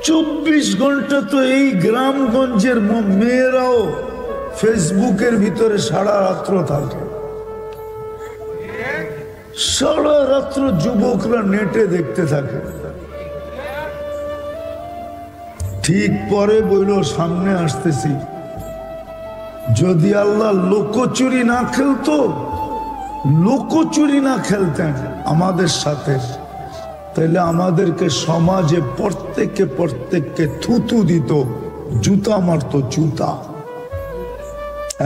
Speaker 2: 24 ঘন্টা তো এই গ্রামগঞ্জের মেয়েরাও ফেসবুকের ভিতরে সারা রাত্র থাকে। সারা রাত্র যুবকরা নেটে দেখতে থাকে। ঠিক পরে বইল, সামনে আসতেছি, যদি আল্লাহ লোকচুরি না খেলতো, লোকচুরি না খেলতেন আমাদের সাথে, তাহলে আমাদেরকে সমাজে প্রত্যেককে থুতু দিত, জুতা মারতো, জুতা।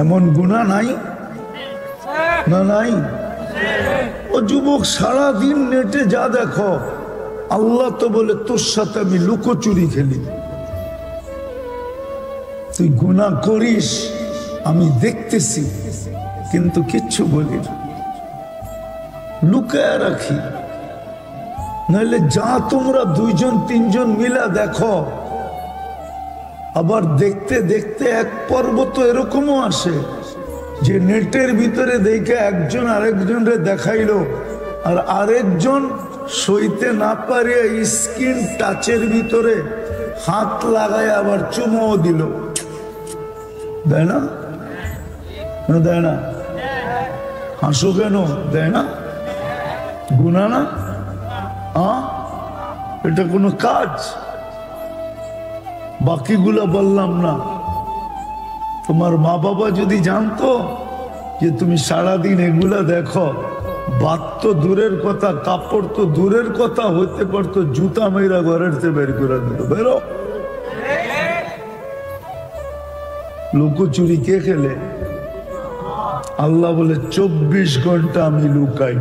Speaker 2: এমন গুনাহ নাই না? নাই? ও যুবক, সারাদিন নেটে যা দেখো, আল্লাহ তো বলে তোর সাথে আমি লুকোচুরি খেলি। তুই গুনাহ করিস, আমি দেখতেছি, কিন্তু কিচ্ছু বলি না, লুকায় রাখি। নাহলে যা তোমরা দুইজন তিনজন মিলা দেখো, আবার দেখতে দেখতে এক পর্ব তো এরকমও আসে যে নেটের ভিতরে দেখে একজন আরেকজনরে দেখাইলো, আর আরেকজন সইতে না পারিয়া স্ক্রিন টাচের ভিতরে হাত লাগায় আবার চুমও দিল। দেয় না? দেয় না? হাসো কেন? দেয় না? গুনাহ না? এটা কোনো কাজ? বাকিগুলা বললাম না। তোমার মা বাবা যদি জানতো যে তুমি সারাদিন এগুলা দেখো, ভাত তো দূরের কথা, কাপড় তো দূরের কথা, হইতে পারতো জুতা মেয়েরা ঘরের থেকে বের করে দিল, বেরো। লুকোচুরি কে খেলে? আল্লাহ বলে 24 ঘন্টা আমি লুকাই।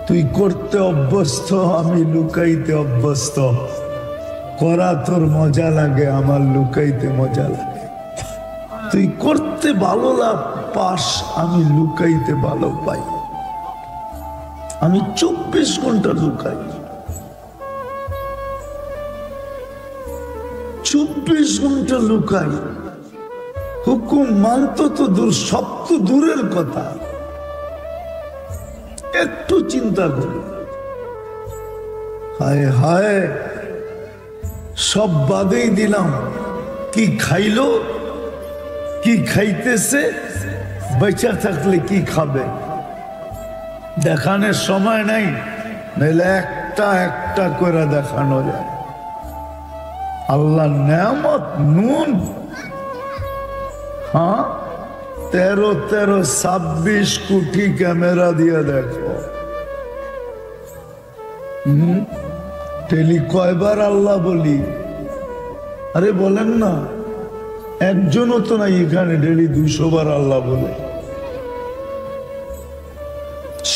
Speaker 2: তুই করতে অভ্যস্ত, আমি লুকাইতে অভ্যস্ত। করা তোর মজা লাগে, আমার লুকাইতে মজা লাগে। তুই করতে ভালো পাস, আমি লুকাইতে ভালো পাই। আমি 24 ঘন্টা লুকাই, 24 ঘন্টা লুকাই। হুকুম মানতো তো দূর, সব তো দূরের কথা। একটু চিন্তা করি, হায় হায়, সব বাদেই দিলাম। কি খাইলো, কি খাইতেছে, বেঁচে থাকলে কি খাবে, দেখানোর সময় নাই, নাহলে একটা একটা করে দেখানো যায়। আল্লাহ নেয়ামত নুন, 13 কোটি ক্যামেরা দিয়ে দেখো। টেলি কয়বার আল্লাহ বলি? আরে বলেন না, একজনও তো নাই এখানে ডেলি 200 বার আল্লাহ বলে।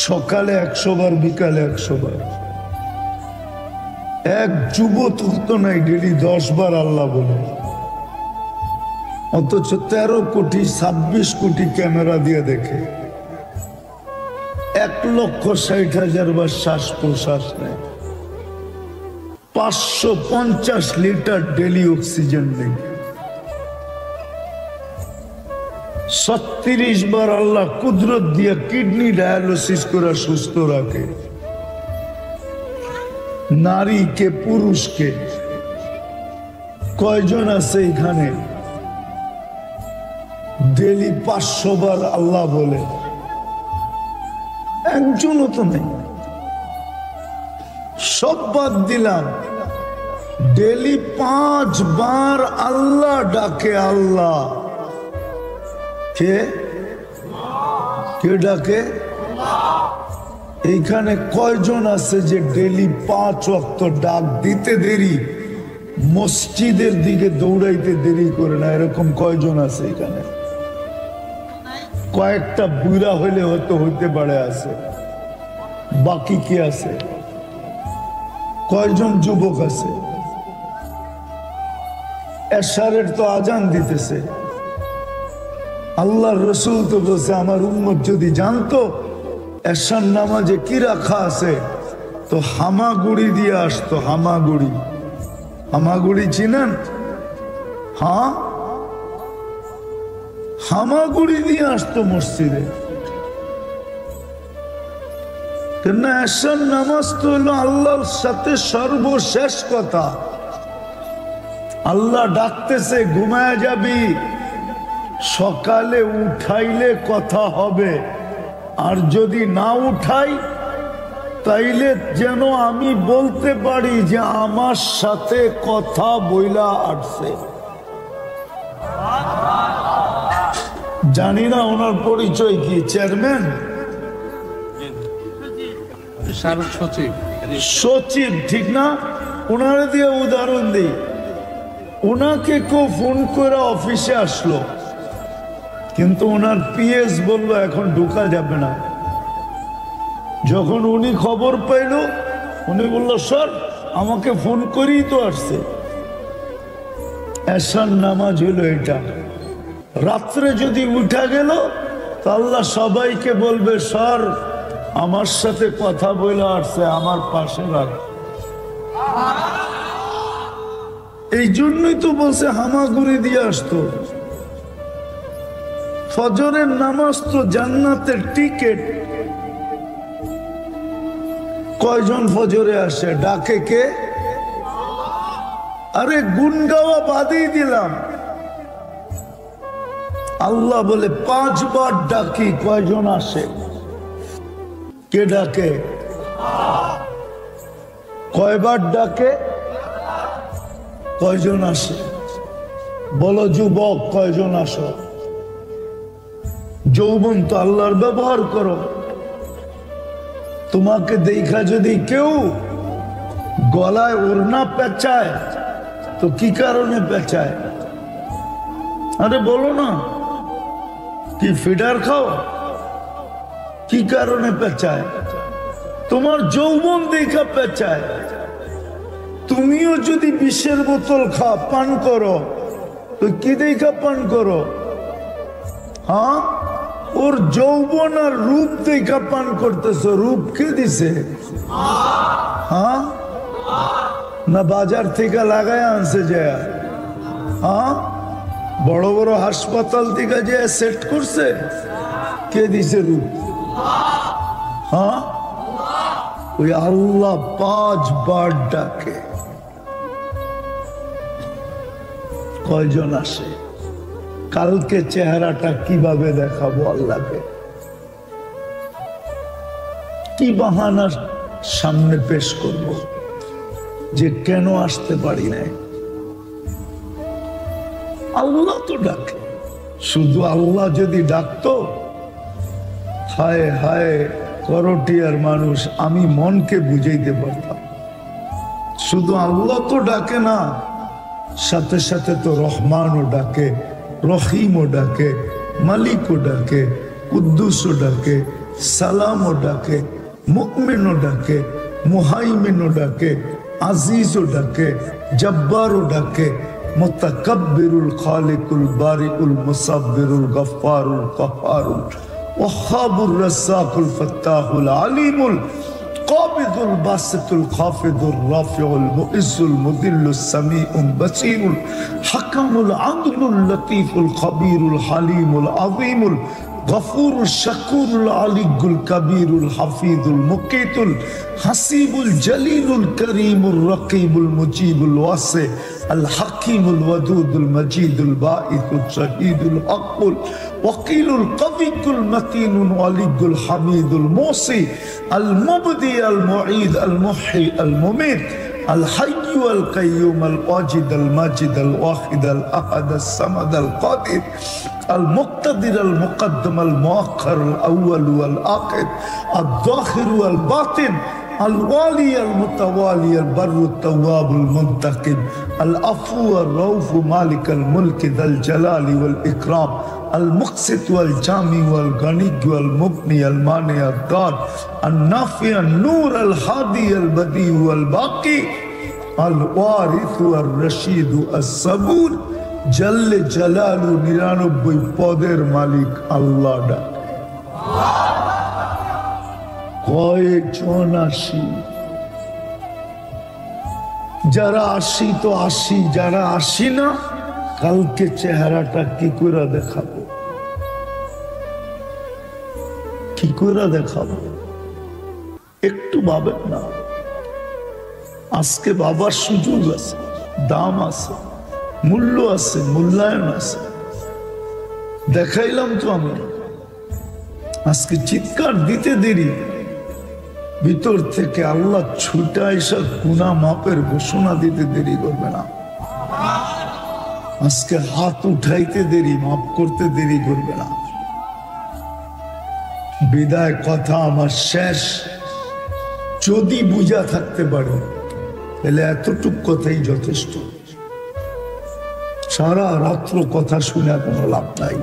Speaker 2: সকালে 100 বার, বিকালে 100 বার। এক যুবক তো নাই ডেলি 10 বার আল্লাহ বলে। অথচ 13 কোটি 26 কোটি ক্যামেরা দিয়ে দেখে। 1,60,000 বার শ্বাস প্রশ্বাস নেয়। 550 লিটার ডেলি অক্সিজেন নেই। 36 বার আল্লাহ কুদরত দিয়ে কিডনি ডায়ালিসিস করে সুস্থ রাখে। নারীকে পুরুষকে কয়জন আছে এখানে ডেলি 500 বার আল্লাহ বলে? একজনও তো নেই। সব বাদ দিলাম, ডেলি 5 বার আল্লাহ ডাকে। আল্লাহ কে কে ডাকে? এইখানে কয়জন আছে যে ডেলি 5 ওয়াক্ত ডাক দিতে দেরি, মসজিদের দিকে দৌড়াইতে দেরি করে না? এরকম কয়জন আছে এখানে? কয়েকটা বুড়া হইলে হয়তো হইতে পারে আছে, বাকি কি আছে? কয়জন যুবক আছে? এশারের তো আজান দিতেছে। আল্লাহর রসুল তো বলছে, আমার উম্মত যদি জানতো এশার নামাজে কি রাখা আছে তো হামাগুড়ি দিয়ে আসতো। হামাগুড়ি, হামাগুড়ি চিনেন? হ্যাঁ, হামাগুড়ি দিয়ে আসতো মসজিদে। কেননা এশার নামাজ তো হলো আল্লাহর সাথে সর্বশেষ কথা। আল্লাহ ডাকতেছে, ঘুমায় যাবি, সকালে উঠাইলে কথা হবে, আর যদি না উঠাই তাইলে যেন আমি বলতে পারি যে আমার সাথে কথা বইলা আসছে। জানি না ওনার পরিচয় কি, চেয়ারম্যান,
Speaker 3: সচিব,
Speaker 2: সচিব, ঠিক না? ওনারে দিয়ে উদাহরণ দিই। ওনাকে কেউ ফোন করে অফিসে আসলো, কিন্তু ওনার পিএস বললো এখন ঢোকা যাবে না। যখন উনি খবর পাইল, উনি বললো স্যার আমাকে ফোন করেই তো আসছে। এশার নামাজ হলো এটা। রাত্রে যদি উঠা গেল তো আল্লাহ সবাইকে বলবে, সর, আমার সাথে কথা বলে আসছে, আমার পাশে রাখ। এই জন্যই তো বলছে হামাগুড়ি দিয়ে আসতো। ফজরের নামাজ তো জান্নাতের টিকেট। কয়জন ফজরে আসে? ডাকে কে? আরে গুন গাওয়া বাদই দিলাম, আল্লাহ বলে 5 বার ডাকি, কয়জন আসে? কে ডাকে? কয়বার ডাকে? কয়জন আসে? বলো যুবক, কয়জন আসো? যৌবন তো আল্লাহর ব্যবহার করো। তোমাকে দেখা যদি কেউ গলায় ওড়না পেঁচায় তো কি কারণে পেঁচায়? আরে বলো না, কি ফিডার খাও? কি কারণে পেঁচায়? তোমার যৌবন দেখা পেঁচায়। তুমিও যদি বিষের বোতল খাও, পান করো, তো কি দেখা পান করো? হ্যাঁ, ওর যৌবন আর রূপ দেখা পান করতেছো। রূপ কে দিছে? হ্যাঁ, না বাজার থেকে লাগায় আনছে যায়? হ্যাঁ, বড় বড় হাসপাতাল থেকে যে সেট করছে? কে দিছে রূপ? হ্যাঁ, ওই আল্লাহ 5 বার ডাকে। কয়জন আসে? কালকে চেহারাটা কিভাবে দেখাবো আল্লাহকে? কি বাহানা সামনে পেশ করব যে কেন আসতে পারি নাই? আল্লাহ তো ডাকে। শুধু আল্লাহ যদি ডাকতো, হায় হায় করটিয়ার মানুষ, আমি মনকে বুঝাইতে পারতাম। শুধু আল্লাহ তো ডাকে না, সাথে সাথে তো রহমানও ডাকে, রহিমও ডাকে, মালিকও ডাকে, কুদ্দুসও ডাকে, সালামও ডাকে, মুমিনও ডাকে, মুহাইমিনও ডাকে, আজিজও ডাকে, জব্বারও ডাকে, মুতাকাব্বিরুল খালিকুল বারিকুল মুসাব্বিরুল গফফারুল কাহ্হারুল ওয়াহ্হাবুর রাজ্জাকুল ফাত্তাহুল আলিমুল কাবিদুল বাসিতুল খাফিদুর রাফিউল মুইজ্জুল মুদিল্লুস সামিউল বাসীরুল হাকামুল আদলুল লতীফুল খবীরুল হালিমুল আযীমুল গফুরুল শাকুরুল আলিয়ুল কবীরুল হাফিজুল মুকিতুল হাসিবুল জলিলুল করিমুর রকিবুল মুজিবুল ওয়াসি আল হাকিমুল ওয়াদুদুল মজিদুল বাঈসুল শহীদুল হকুল ওয়াকিলুল কবিকুল মতিনুল ওয়ালিগুল হামিদুল মুসি আল মুবদি আল মুঈদ আল মুহয়ি আল মুমীত الحي القيوم الواجد الماجد الواحد الأحد الصمد القادر المقتدر المقدم المؤخر الأول والآخر الظاهر والباطن الوالي المتوالي البر التواب المنتقم العفو الرؤوف مالك الملك ذا الجلال والإكرام المقسط والجامع والغني والمغني المانع الضار النافع النور الهادي البديع والباقي الوارث والرشيد الصبور جل جلاله 99 পদের মালিক আল্লাহ ডাকে। কয়জন আসি? যারা আসি তো আসি, যারা আসি না, কালকে চেহারাটা কি করে দেখাবো? কি করে দেখাবো? একটু ভাবেন না। আজকে বাবার সুযোগ আছে, দাম আছে, মূল্য আছে, মূল্যায়ন আছে। দেখাইলাম তো আমি। আজকে চিৎকার দিতে দেরি, ভিতর থেকে আল্লাহ ছুটা এসে গুনাহ মাপের ঘোষণা দিতে দেরি করবে না। আজকে হাত উঠাইতে দেরি, মাফ করতে দেরি করবে না। বিদায় কথা আমার শেষ। যদি বুঝা থাকতে পারে তাহলে এতটুক কথাই যথেষ্ট। সারা রাত্র কথা শুনে কোনো লাভ নাই।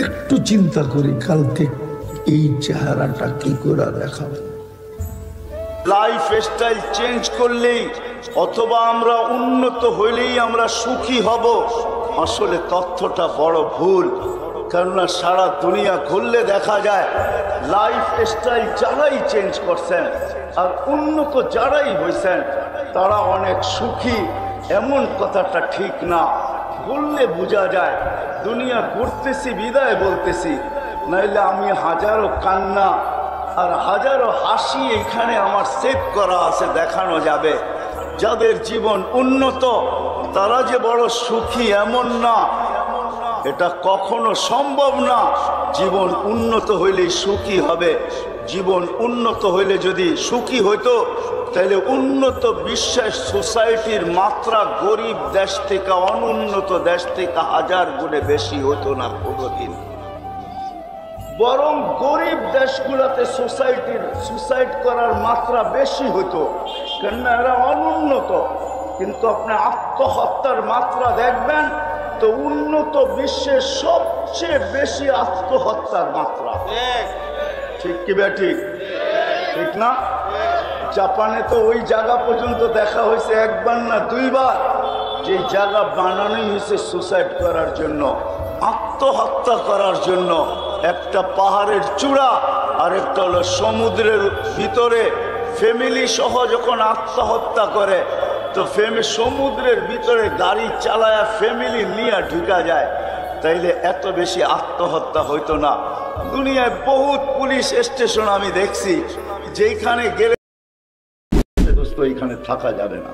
Speaker 2: একটু চিন্তা করি কালকে এই চেহারাটা কি করে দেখাবো।
Speaker 1: লাইফ স্টাইল চেঞ্জ করলেই অথবা আমরা উন্নত হইলেই আমরা সুখী হব, আসলে তথ্যটা বড় ভুল। কেননা সারা দুনিয়া ঘুরলে দেখা যায় লাইফ স্টাইল যারাই চেঞ্জ করছেন আর উন্নত যারাই হয়েছেন তারা অনেক সুখী, এমন কথাটা ঠিক না। বললে বোঝা যায় দুনিয়া ঘুরতেছি বিদায় বলতেছি, নাইলে আমি হাজারো কান্না আর হাজারো হাসি এখানে আমার সেভ করা আছে, দেখানো যাবে। যাদের জীবন উন্নত তারা যে বড় সুখী এমন না, এটা কখনো সম্ভব না। জীবন উন্নত হইলে সুখী হবে। জীবন উন্নত হইলে যদি সুখী হইতো তাহলে উন্নত বিশ্বের সোসাইটির মাত্রা গরিব দেশ থেকে অনুন্নত দেশ থেকে হাজার গুণে বেশি হতো না কোনোদিন। বরং গরিব দেশগুলোতে সুসাইড করার মাত্রা বেশি হতো, কেননা এরা অনুন্নত। কিন্তু আপনি আত্মহত্যার মাত্রা দেখবেন তো উন্নত বিশ্বের সবচেয়ে বেশি আত্মহত্যার মাত্রা। ঠিক কি ঠিক? ঠিক না? জাপানে তো ওই জায়গা পর্যন্ত দেখা হয়েছে একবার না দুইবার, যে জায়গা বানানোই হয়েছে সুসাইড করার জন্য, আত্মহত্যা করার জন্য। একটা পাহাড়ের চূড়া আর একটা হলো সমুদ্রের ভিতরে। ফ্যামিলি সহ যখন আত্মহত্যা করে তো সমুদ্রের ভিতরে গাড়ি চালায়া ফ্যামিলি নিয়ে ঢুকা যায়, তাইলে এত বেশি আত্মহত্যা হইতো না। দুনিয়ায় বহুত পুলিশ স্টেশন আমি দেখছি যেখানে গেলে দোস্ত এখানে থাকা যাবে না,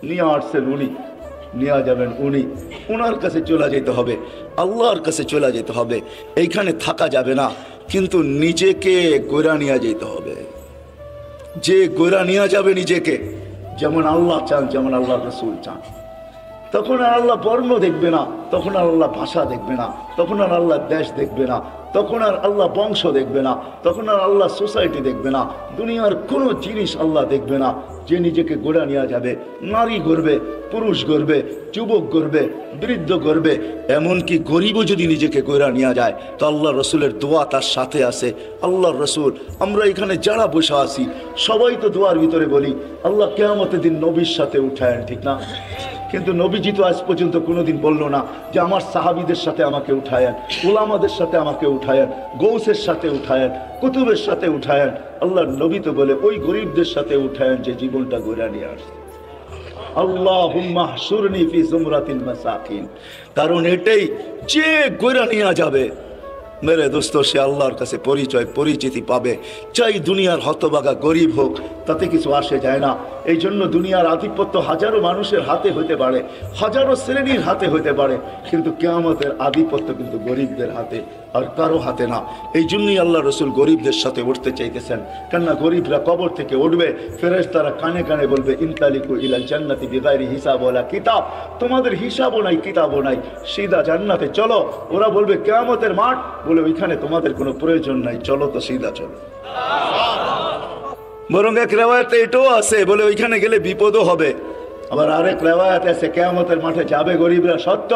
Speaker 1: নিয়ে আসছেন উনি, নিয়ে যাবেন উনি, ওনার কাছে চলে যেতে হবে, আল্লাহর কাছে চলে যেতে হবে, এইখানে থাকা যাবে না। কিন্তু নিজেকে গোরা নিয়ে যেতে হবে। যে গোরা নিয়ে যাবে নিজেকে, যেমন আল্লাহ চান, যেমন আল্লাহ রসুল চান, তখন আর আল্লাহ বর্ণ দেখবে না, তখন আর আল্লাহ ভাষা দেখবে না, তখন আর আল্লাহ দেশ দেখবে না, তখন আর আল্লাহ বংশ দেখবে না, তখন আর আল্লাহ সোসাইটি দেখবে না, দুনিয়ার কোনো জিনিস আল্লাহ দেখবে না। যে নিজেকে গোড়া নেওয়া যাবে, নারী গড়বে, পুরুষ গড়বে, যুবক গড়বে, বৃদ্ধ গড়বে, এমনকি গরিবও যদি নিজেকে গোড়া নেওয়া যায় তো আল্লাহ রসুলের দোয়া তার সাথে আছে। আল্লাহর রসুল, আমরা এখানে যারা বসে আছি সবাই তো দোয়ার ভিতরে বলি আল্লাহ কিয়ামতের দিন নবীর সাথে উঠায়েন, ঠিক না? কিন্তু নবীজি তো আজ পর্যন্ত কোনোদিন বললো না যে আমার সাহাবীদের সাথে আমাকে উঠায়েন, উলামাদের সাথে আমাকে উঠায়েন, গৌসের সাথে উঠায়েন, কুতুবের সাথে উঠায়েন। আল্লাহর নবী তো বলে ওই গরিবদের সাথে উঠায়েন যে জীবনটা গড়া নিয়ে আসছে। আল্লাহুম্মা হশুরনি ফি জুমরাতিল মাসাকিন। কারণ এটাই, যে গড়া নিয়ে যাবে মেরে দোস্ত সে আল্লাহর কাছে পরিচিতি পাবে। চাই দুনিয়ার হতভাগা গরিব হোক, তাতে কিছু আসে যায় না। এই জন্য দুনিয়ার আধিপত্য হাজারো মানুষের হাতে হতে পারে, হাজারো শ্রেণীর হাতে হতে পারে, কিন্তু কিয়ামতের আধিপত্য কিন্তু গরিবদের হাতে আর কারো হাতে না। এই জন্যই আল্লাহ রসুল গরিবদের সাথে উঠতে চাইতেছেন, কেননা গরিবরা কবর থেকে উঠবে, ফেরেশতারা কানে কানে বলবে ইনতালিকু ইলাল জান্নাতি বিগাইরি হিসাব ওয়ালা কিতাব, তোমাদের হিসাবও নাই কিতাবও নাই, সিধা জান্নাতে চলো। ওরা বলবে কিয়ামতের মাঠ, বলে ওইখানে তোমাদের কোনো প্রয়োজন নাই, চলো তো সিধা চলো। বরং এক রেওয়ায়াতে এটাও আছে, বলে ওইখানে গেলে বিপদও হবে। আবার আরেক রেওয়ায়াত আছে কিয়ামতের মাঠে যাবে গরিবরা, সত্য।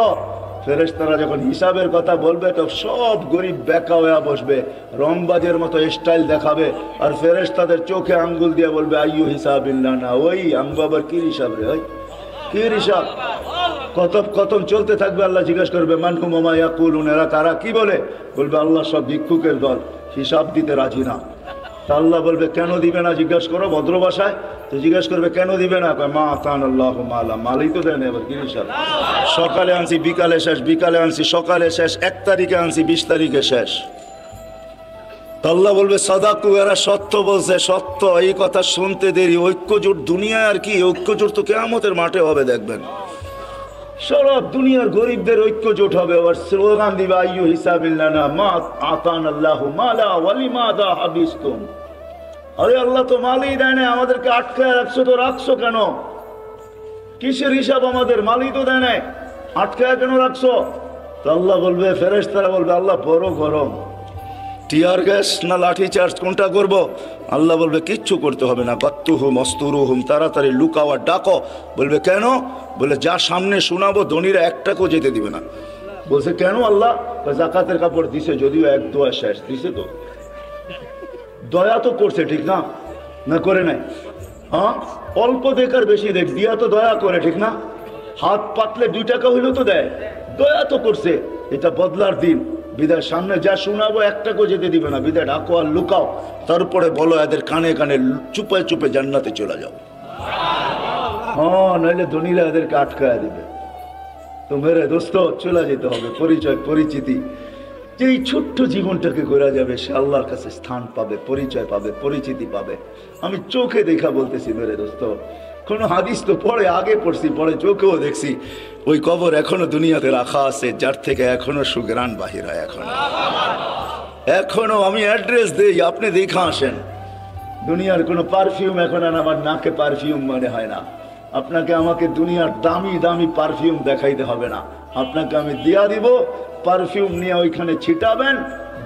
Speaker 1: ফেরেশতারা যখন হিসাবের কথা বলবে তো সব গরিব বেকা হয়ে বসবে, রংবাজের মতো স্টাইল দেখাবে, আর ফেরেশতাদের চোখে আঙ্গুল দিয়ে বলবে আইয়ু হিসাবিল্লাহ না, ওই আঙ্গু আবার কি হিসাব রে, ওই কি হিসাব? কতম চলতে থাকবে। আল্লাহ জিজ্ঞাসা করবে মানহুম ওয়া মা ইয়াকুলুন, এরা তারা কি বলে? বলবে আল্লাহ সব ভিক্ষুকের দল, হিসাব দিতে রাজি না। তা আল্লাহ বলবে কেন দিবে না? জিজ্ঞাসা করো ভদ্র ভাষায়। তো জিজ্ঞাসা করবে কেন দিবে না? মা আতান আল্লাহ মালা, মালই তো দেয় না, এবার কি হিসাব? সকালে আনছি বিকালে শেষ, বিকালে আনছি সকালে শেষ, 1 তারিখে আনছি 20 তারিখে শেষ। আল্লাহ বলবে সাদাকু, এরা সত্য বলছে, সত্য। এই কথা শুনতে দেরি। ঐক্যজোট দুনিয়ায় আর কি, ঐক্যজোট তো কিয়ামতের মাঠে হবে, দেখবেন সারা দুনিয়ার গরিবদের ঐক্যজোট হবে। আবার স্লোগান দিবে আইয়ু হিসাবিল্লাহ না মা আতান আল্লাহু মালা ওয়ালিমাদা হাবিস্তুম। আরে আল্লাহ তো মালই দেয় না, আমাদেরকে আটকায় রাখছো, তো রাখছো কেন? কিসের হিসাব? আমাদের মালই তো দেয় না, আটকায় কেন রাখছো? তো আল্লাহ বলবে, ফেরেশতারা বলবে আল্লাহ বড় গরম, টিয়ার গ্যাস না লাঠি চার্জ কোনটা করব? আল্লাহ বলবে কিচ্ছু করতে হবে না, কাত্তুহুম অস্তুরুহুম, তাড়াতাড়ি লুকাও আর ডাকো। বলবে কেন? বলে যা সামনে শোনাবো ধনীরা একটাকেও যেতে দিবে না। বলছে কেন আল্লাহ? জাকাতের কাপড় দিছে, যদিও এক দোয়া শেষ দিছে, তো দয়া তো করছে, ঠিক না? না করে নাই? হ্যাঁ, অল্প দেখ আর বেশি দেখ, দিয়া তো দয়া করে, ঠিক না? হাত পাতলে 2 টাকা হইলেও তো দেয়, দয়া তো করছে। এটা বদলার দিন, বিদায় সামনে যা শোনাবো 1 টাকাও যেতে দিবে না, বিদায় ডাকো আর লুকাও, তারপরে বলো এদের কানে কানে চুপে চুপে জান্নাতে চলে যাও। হ্যাঁ, নইলে ধনীরা এদেরকে আটকায় দিবে। তো মেরে দোস্ত, চলে যেতে হবে, পরিচয় পরিচিতি, যে এই ছোট্ট জীবনটাকে করা যাবে, সে আল্লাহর কাছে স্থান পাবে, পরিচয় পাবে, পরিচিতি পাবে। আমি চোখে দেখা বলতেছি মেরে দোস্ত, কোনো হাদিস তো পরে আগে পড়ছি, পরে চোখেও দেখছি, ওই কবর এখনো দুনিয়াতে রাখা আছে, যার থেকে এখনো সুগ্রাণ বাহির হয়। এখনো আমি অ্যাড্রেস দেই, আপনি দেখা আসেন। দুনিয়ার কোনো পারফিউম এখন আর আমার নাকে পারফিউম মনে হয় না। আপনাকে আমাকে দুনিয়ার দামি দামি পারফিউম দেখাইতে হবে না, আপনাকে আমি দিয়া দিব, পারফিউম নিয়ে ওইখানে ছিটাবেন,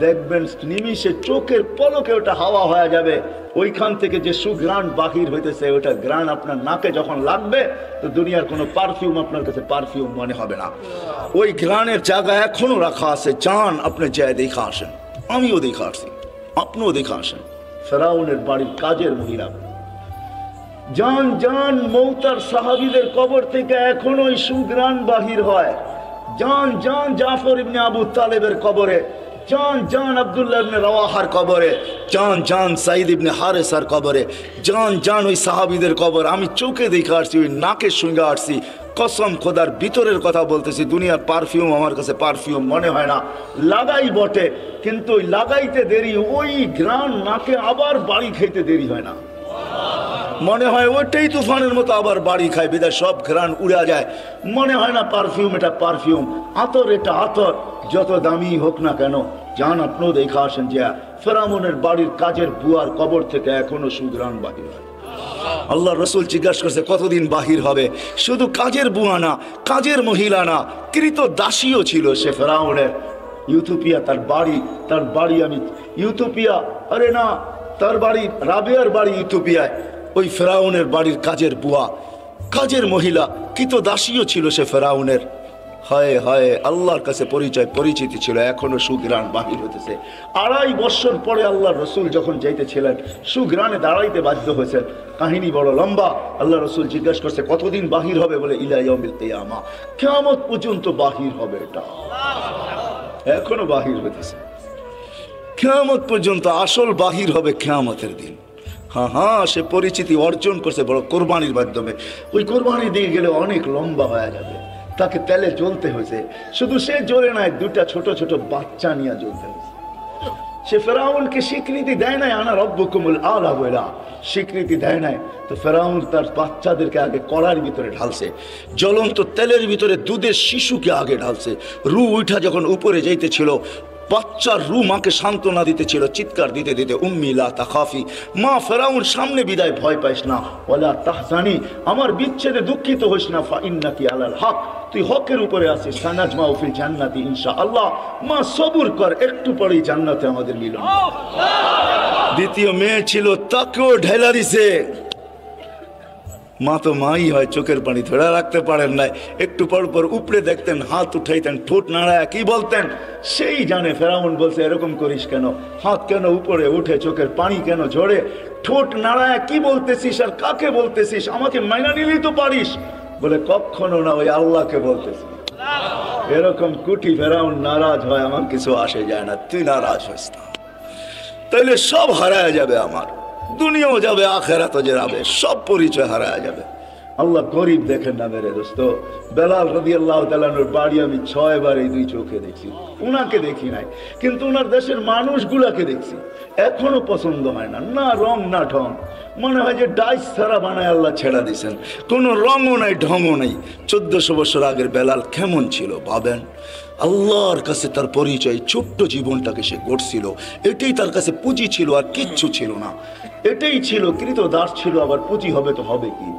Speaker 1: দেখবেন নিমিষে চোখের পলকে ওটা হাওয়া হয়ে যাবে। ওইখান থেকে যে সুঘ্রাণ বাহির হইতেছে, ওটা ঘ্রাণ আপনার নাকে যখন লাগবে, তো দুনিয়ার কোনো পারফিউম আপনার কাছে পারফিউম মনে হবে না। ওই ঘ্রাণের জায়গা এখনো রাখা আছে, চান আপনি যায় দেখা আসেন। আমিও দেখা আসছি, আপনিও দেখা আসেন। ফেরাউনের বাড়ির কাজের মহিলা, জান জান মৌতার সাহাবীদের কবর থেকে এখনো সুঘ্রাণ বাহির হয়। জান জান জাফর ইবনে আবু তালেবের কবরে, জান জান আব্দুল্লাহ ইবনে রাওয়াহার কবরে, জান জান সাইদ ইবনে হারেসার কবরে, জান জান ওই সাহাবীদের কবর আমি চোখে দেখে আসছি, ওই নাকের সঙ্গে আসছি। কসম খোদার ভিতরের কথা বলতেছি, দুনিয়ার পারফিউম আমার কাছে পারফিউম মনে হয় না। লাগাই বটে, কিন্তু ওই লাগাইতে দেরি, ওই ঘ্রাণ নাকে আবার বাড়ি খাইতে দেরি হয় না। মনে হয় ওইটাই তুফানের মতো আবার বাড়ি খায়, বিদায় সব ঘ্রাণ উড়া যায়। মনে হয় না পারফিউম এটা পারফিউম, আতর এটা আতর, যত দামি হোক না কেন। যান আপনিও দেখা আসেন যে ফেরাউনের বাড়ির কাজের বুয়ার কবর থেকে এখনো সুঘ্রাণ বাহির হয়। আল্লাহ রসুল জিজ্ঞাসা করছে কতদিন বাহির হবে? শুধু কাজের বুয়া না, কাজের মহিলা না, কৃত দাসীও ছিল সে ফেরাউনের। ইউথোপিয়া তার বাড়ি আমি ইউথোপিয়া, আরে না, তার বাড়ি রাবেয়ার বাড়ি ইউথোপিয়ায়। ওই ফেরাউনের বাড়ির কাজের বুয়া, কাজের মহিলা, কৃত দাসীও ছিল সে ফেরাউনের। হায় হায়, আল্লাহর কাছে পরিচয় পরিচিতি ছিল, এখনো সুঘ্রাণ বাহির হতেছে। 2.5 বছর পরে আল্লাহ রসুল যখন যাইতেছিলেন, সুঘ্রাণে দাঁড়াইতে বাধ্য হয়েছেন। কাহিনী বড় লম্বা। আল্লাহ রসুল জিজ্ঞাসা করছে কতদিন বাহির হবে? বলে ইলা ইয়াউমিল কিয়ামা, কিয়ামত পর্যন্ত বাহির হবে। এটা এখনো বাহির হতেছে, কিয়ামত পর্যন্ত আসল বাহির হবে কিয়ামতের দিন। হ্যাঁ হ্যাঁ, সে পরিচিতি অর্জন করছে বড় কোরবানির মাধ্যমে। ওই কোরবানি দিয়ে গেলে অনেক লম্বা হয়ে যাবে, তাকে তেলে জ্বলতে হয়েছে। শুধু সে জ্বলে নাই, 2টা ছোট ছোট বাচ্চা নিয়ে জ্বলতে হয়েছে। সে ফেরাউনকে স্বীকৃতি দেয় নাই, আনা রব্বুকুমুল আলা বইলা স্বীকৃতি দেয় নাই। তো ফেরাউন তার বাচ্চাদেরকে আগে কড়ার ভিতরে ঢালছে, জ্বলন্ত তেলের ভিতরে দুধের শিশুকে আগে ঢালছে। রু উঠা যখন উপরে যাইতেছিল, বাচ্চার রু মাকে সান্ত্বনা দিতেছিল, চিৎকার দিতে দিতে, উম্মি লা তাখাফি, মা ফেরাউন সামনে বিদায়, ভয় পাইস না, ওয়ালা তাহজানি, আমার বিচ্ছেদে দুঃখিত হইস না, ফা ইন্নাকি আলাল হক, তুই হকের উপরে আছিস, সানাজমাউ ফিল জান্নাতি ইনশাআল্লাহ, মা সবুর কর, একটু পরেই জান্নাতে আমাদের মিলন। দ্বিতীয় মেয়ে ছিল, তাকেও ঢেলা দিছে। মা তো মাই হয়, চোখের পানি ধরে রাখতে পারেন নাই, একটু পর পর উপরে দেখতেন, হাত উঠাইতেন, ঠোঁট নাড়ায় কি বলতেন সেই জানে। ফেরাউন বলছে এরকম করিস কেন, হাত কেন উপরে উঠে, চোখের পানি কেন ঝরে, ঠোঁট নাড়ায় কি বলতেছিস আর কাকে বলতেছিস, আমাকে মাইনা নিলেই তো পারিস। বলে কখনো না, ওই আল্লাহকে বলতেছি। এরকম কুটি ফেরাউন নারাজ হয়, আমার কিছু আসে যায় না, তুই নারাজ হইস না, তাইলে সব হারায় যাবে, আমার দুনিয়াও যাবে, আখেরাতও যাবে, সব পরিচয় হারায় যাবে। আল্লাহ গরিব দেখেন না মেরে দোস্ত। বেলাল রাদিয়াল্লাহু তাআলার বাড়ি আমি 6 বার এই 2 চোখে দেখছি, উনাকে দেখি নাই, কিন্তু উনার দেশের মানুষগুলাকে দেখছি। এখনো পছন্দ হয় না, না রং না ঢং, মনে হয় যে ডাইস ছাড়া বানায় আল্লাহ ছেড়া দিয়েছেন, কোনো রঙও নাই ঢঙও নাই। 1400 বছর আগের বেলাল কেমন ছিল ভাবেন। আল্লাহর কাছে তার পরিচয়, ছোট্ট জীবনটাকে সে গড়ছিল, এটাই তার কাছে পুঁজি ছিল, আর কিচ্ছু ছিল না। এটাই ছিল, কৃতদাস ছিল, আবার পুঁজি হবে তো হবে কি।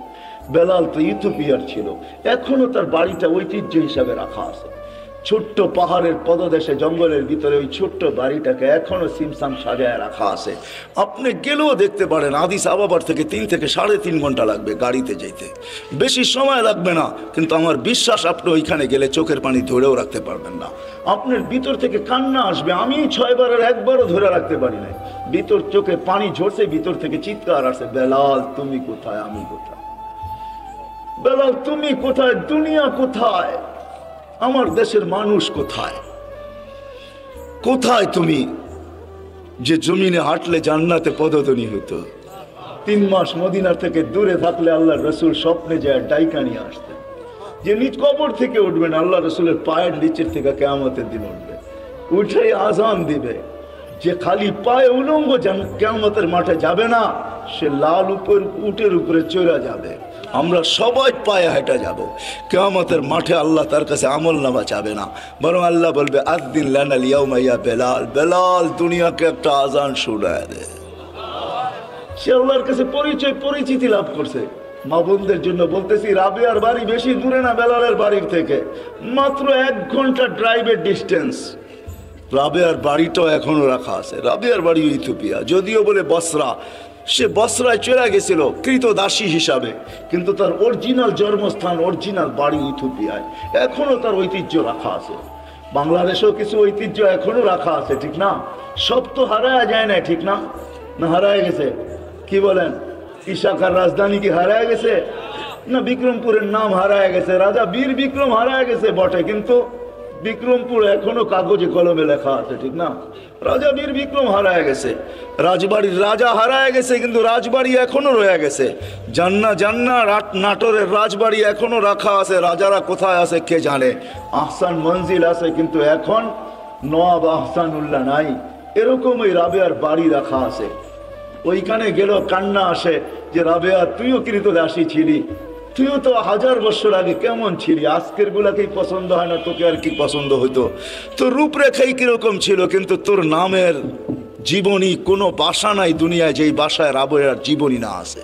Speaker 1: বেলাল তো ইথিওপিয়ার ছিল, এখনো তার বাড়িটা ঐতিহ্য হিসাবে রাখা আছে। ছোট্ট পাহাড়ের পদদেশে, জঙ্গলের ভিতরে ওই ছোট্ট বাড়িটাকে এখনো সিমসাম সাজায় রাখা আছে। আপনি গেলেও দেখতে পারেন, আদিস আবাবার থেকে 3 থেকে 3.5 ঘন্টা লাগবে গাড়িতে যেতে, বেশি সময় লাগবে না। কিন্তু আমার বিশ্বাস, আপনি ওইখানে গেলে চোখের পানি ধরেও রাখতে পারবেন না, আপনার ভিতর থেকে কান্না আসবে। আমি 6 বারের 1 বারও ধরে রাখতে পারি নাই। ভিতর চোখে পানি ঝরছে, ভিতর থেকে চিৎকার আসে, বেলাল তুমি কোথায়, আমি কোথায়, বেলাল তুমি কোথায়, দুনিয়া কোথায়, আমার দেশের মানুষ কোথায়, কোথায় তুমি যে জমিনে হাঁটলে জান্নাতে পদধ্বনি হতো। 3 মাস মদিনার থেকে দূরে থাকলে আল্লাহ রসুল স্বপ্নে যায় ডাইকা নিয়ে আসতেন যে নিজ কবর থেকে উঠবেন, আল্লাহ রসুলের পায়ের নিচের থেকে কিয়ামতের দিন উঠবে, উঠেই আজান দিবে, যে খালি পায়ে উলঙ্গ কিয়ামতের মাঠে যাবে না, সে লাল উটের উপরে চড়া যাবে। আমরা সবাই পায়ে হেঁটে যাব কিয়ামতের মাঠে। আল্লাহ তার কাছে আমল নামা চাবে না, বরং আল্লাহ বলবে আদ্দিন লানাল ইয়াউমা ইয়া বেলাল, বেলাল দুনিয়াকে একটা আজান শোনায় দে। সে আল্লাহর কাছে পরিচিতি লাভ করছে। মা বোনদের জন্য বলতেছি, রাবেয়ার বাড়ি বেশি দূরে না বেলালের বাড়ির থেকে, মাত্র 1 ঘন্টা ড্রাইভের ডিস্টেন্স। রাবেয়ার বাড়িটাও এখনো রাখা আছে। রাবেয়ার বাড়ি ইথিওপিয়া, যদিও বলে বসরা, সে বসরায় চলে গেছিল কৃতদাসী হিসাবে, কিন্তু তার অরিজিনাল জন্মস্থান, অরিজিনাল বাড়ি ইথিওপিয়ায়। এখনো তার ঐতিহ্য রাখা আছে। বাংলাদেশেও কিছু ঐতিহ্য এখনো রাখা আছে, ঠিক না? সব তো হারায় যায় না, ঠিক না? না হারায় গেছে? কি বলেন? ইশাখার রাজধানী কি হারায় গেছে? না, বিক্রমপুরের নাম হারায় গেছে, রাজা বীর বিক্রম হারায় গেছে বটে, কিন্তু বিক্রমপুর এখনো কাগজে কলমে লেখা আছে, ঠিক না? রাজা বীর বিক্রম হারায় গেছে, রাজবাড়ির রাজা হারায় গেছে, কিন্তু রাজবাড়ি এখনো রয়ে গেছে। জান্না নাটোরের রাজবাড়ি এখনো রাখা আছে, রাজারা কোথায় আছে কে জানে। আহসান মঞ্জিল আছে, কিন্তু এখন নওয়াব আহসানুল্লাহ নাই। এরকম ওই রাবেয়ার বাড়ি রাখা আছে। ওইখানে গেল কান্না আসে যে রাবেয়া তুইও কৃতদাসী ছিলি, তুইও তো 1000 বছর আগে কেমন ছিলি, আজকের গুলাকেই পছন্দ হয় না, তোকে আর কি পছন্দ হইতো? তোর রূপরেখাই কিরকম ছিল, কিন্তু তোর নামের জীবনী কোনো বাসা নাই দুনিয়ায় যেই বাসায় রাবেয়ার জীবনী না আছে।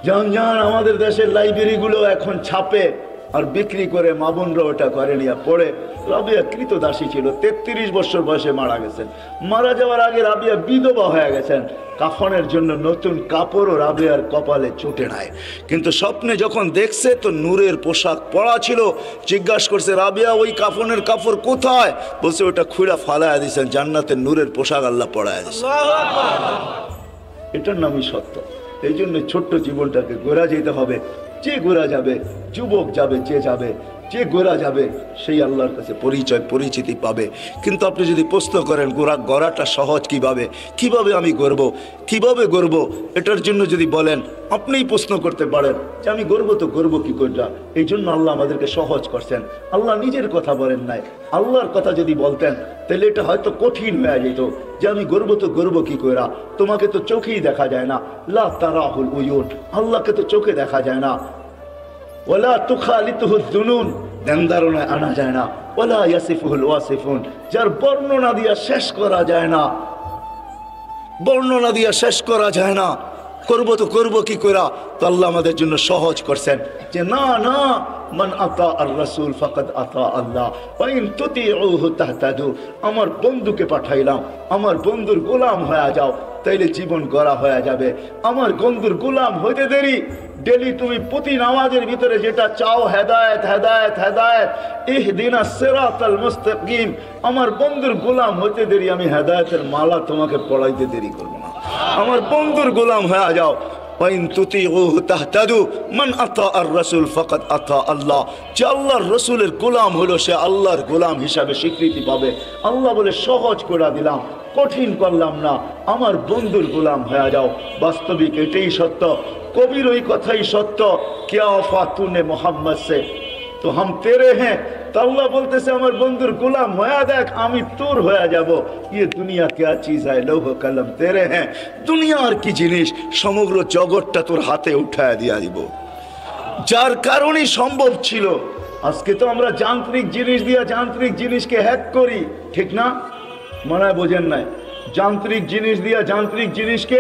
Speaker 1: জান আমাদের দেশের লাইব্রেরি গুলো এখন ছাপে আর বিক্রি করে, মা বোনরা ওটা করে নিয়ে পড়ে। রাবেয়া কৃতদাসী ছিল, 33 বছর বয়সে মারা গেছেন। মারা যাওয়ার আগে রাবেয়া বিধবা হয়ে গেছেন। কাফনের জন্য নতুন কাপড়ও রাবেয়ার কপালে চুটে নাই, কিন্তু স্বপ্নে যখন দেখছে তো নূরের পোশাক পরা ছিল। জিজ্ঞাসা করছে, রাবেয়া ওই কাফনের কাপড় কোথায়? বলছে ওটা খুঁড়া ফালায় দিয়েছেন, জান্নাতের নূরের পোশাক আল্লাহ পরায় দিয়েছে। এটার নামই সত্য। এই জন্য ছোট্ট জীবনটাকে গোড়া যেতে হবে। যে গোড়া যাবে, যুবক যাবে, যে গোড়া যাবে সেই আল্লাহর কাছে পরিচিতি পাবে। কিন্তু আপনি যদি প্রশ্ন করেন গড়াটা সহজ কিভাবে আমি গড়ব, এটার জন্য যদি বলেন, আপনিই প্রশ্ন করতে পারেন যে আমি গড়ব কি করে। এই জন্য আল্লাহ আমাদেরকে সহজ করছেন। আল্লাহ নিজের কথা বলেন নাই, আল্লাহর কথা যদি বলতেন তাহলে এটা হয়তো কঠিন হয়ে যেত যে আমি গড়ব কি করে। তোমাকে তো চোখেই দেখা যায় না, লা তারাহুল উয়ুন, আল্লাহকে তো চোখে দেখা যায় না। ওয়ালা তুখালিতুহু যুনুন, ধ্যান ধারণায় আনা যায় না। ওয়ালা ইয়াসিফুহুল ওয়াসিফুন, যার বর্ণনা দিয়া শেষ করা যায় না, করব কি কইরা। তো আল্লাহ আমাদের জন্য সহজ করছেন যে না, মান আতা আর রাসূল ফাকাদ আতা আল্লাহ ওয়া ইন তুতিউহু তাহতাদু। আমার বন্ধুকে পাঠাইলাম, আমার বন্ধুর গোলাম হয়ে যাও, তাইলে জীবন গড়া হয়ে যাবে। আমার বন্ধুর গোলাম হইতে দেরি। ডেলি তুমি প্রতি নামাজের ভিতরে যেটা চাও, হেদায়েত হেদায়েত হেদায়েত, ইহদিনাস সিরাতাল মুস্তাকিম। আমার বন্ধুর গোলাম হইতে দেরি, আমি হেদায়েতের মালা তোমাকে পড়াইতে দেরি করব না। আমার বন্ধুর গোলাম হয়ে যাও। ওয়াইন তুতিউহু তাহতাদু, মান আতা আর রাসূল ফাকাদ আতা আল্লাহ। যে আল্লাহর রাসূলের গোলাম হলো সে আল্লাহর গোলাম হিসাবে স্বীকৃতি পাবে। আল্লাহ বলে সহজ করে দিলাম, কঠিন করলাম না, আমার বন্ধুর গোলাম হয়ে যাও। বাস্তবিক এটাই সত্য, কবির ওই কথাই সত্য, क्या वफा तूने मोहम्मद से तो हम तेरे हैं। तो अल्लाह बोलते আমার বন্ধুর গোলাম হয়ে দেখ, আমি তোর হয়ে যাব। ये दुनिया क्या चीज है, लौह कलम तेरे हैं। দুনিয়া আর কি জিনিস, সমগ্র জগৎটা তোর হাতে উঠায় দিয়া দিব। যার কারণেই সম্ভব ছিল। আজকে তো আমরা যান্ত্রিক জিনিস দিয়া যান্ত্রিক জিনিসকে হ্যাক করি, ঠিক না? মনে হয় বোঝেন নাই। যান্ত্রিক জিনিস দিয়া যান্ত্রিক জিনিসকে,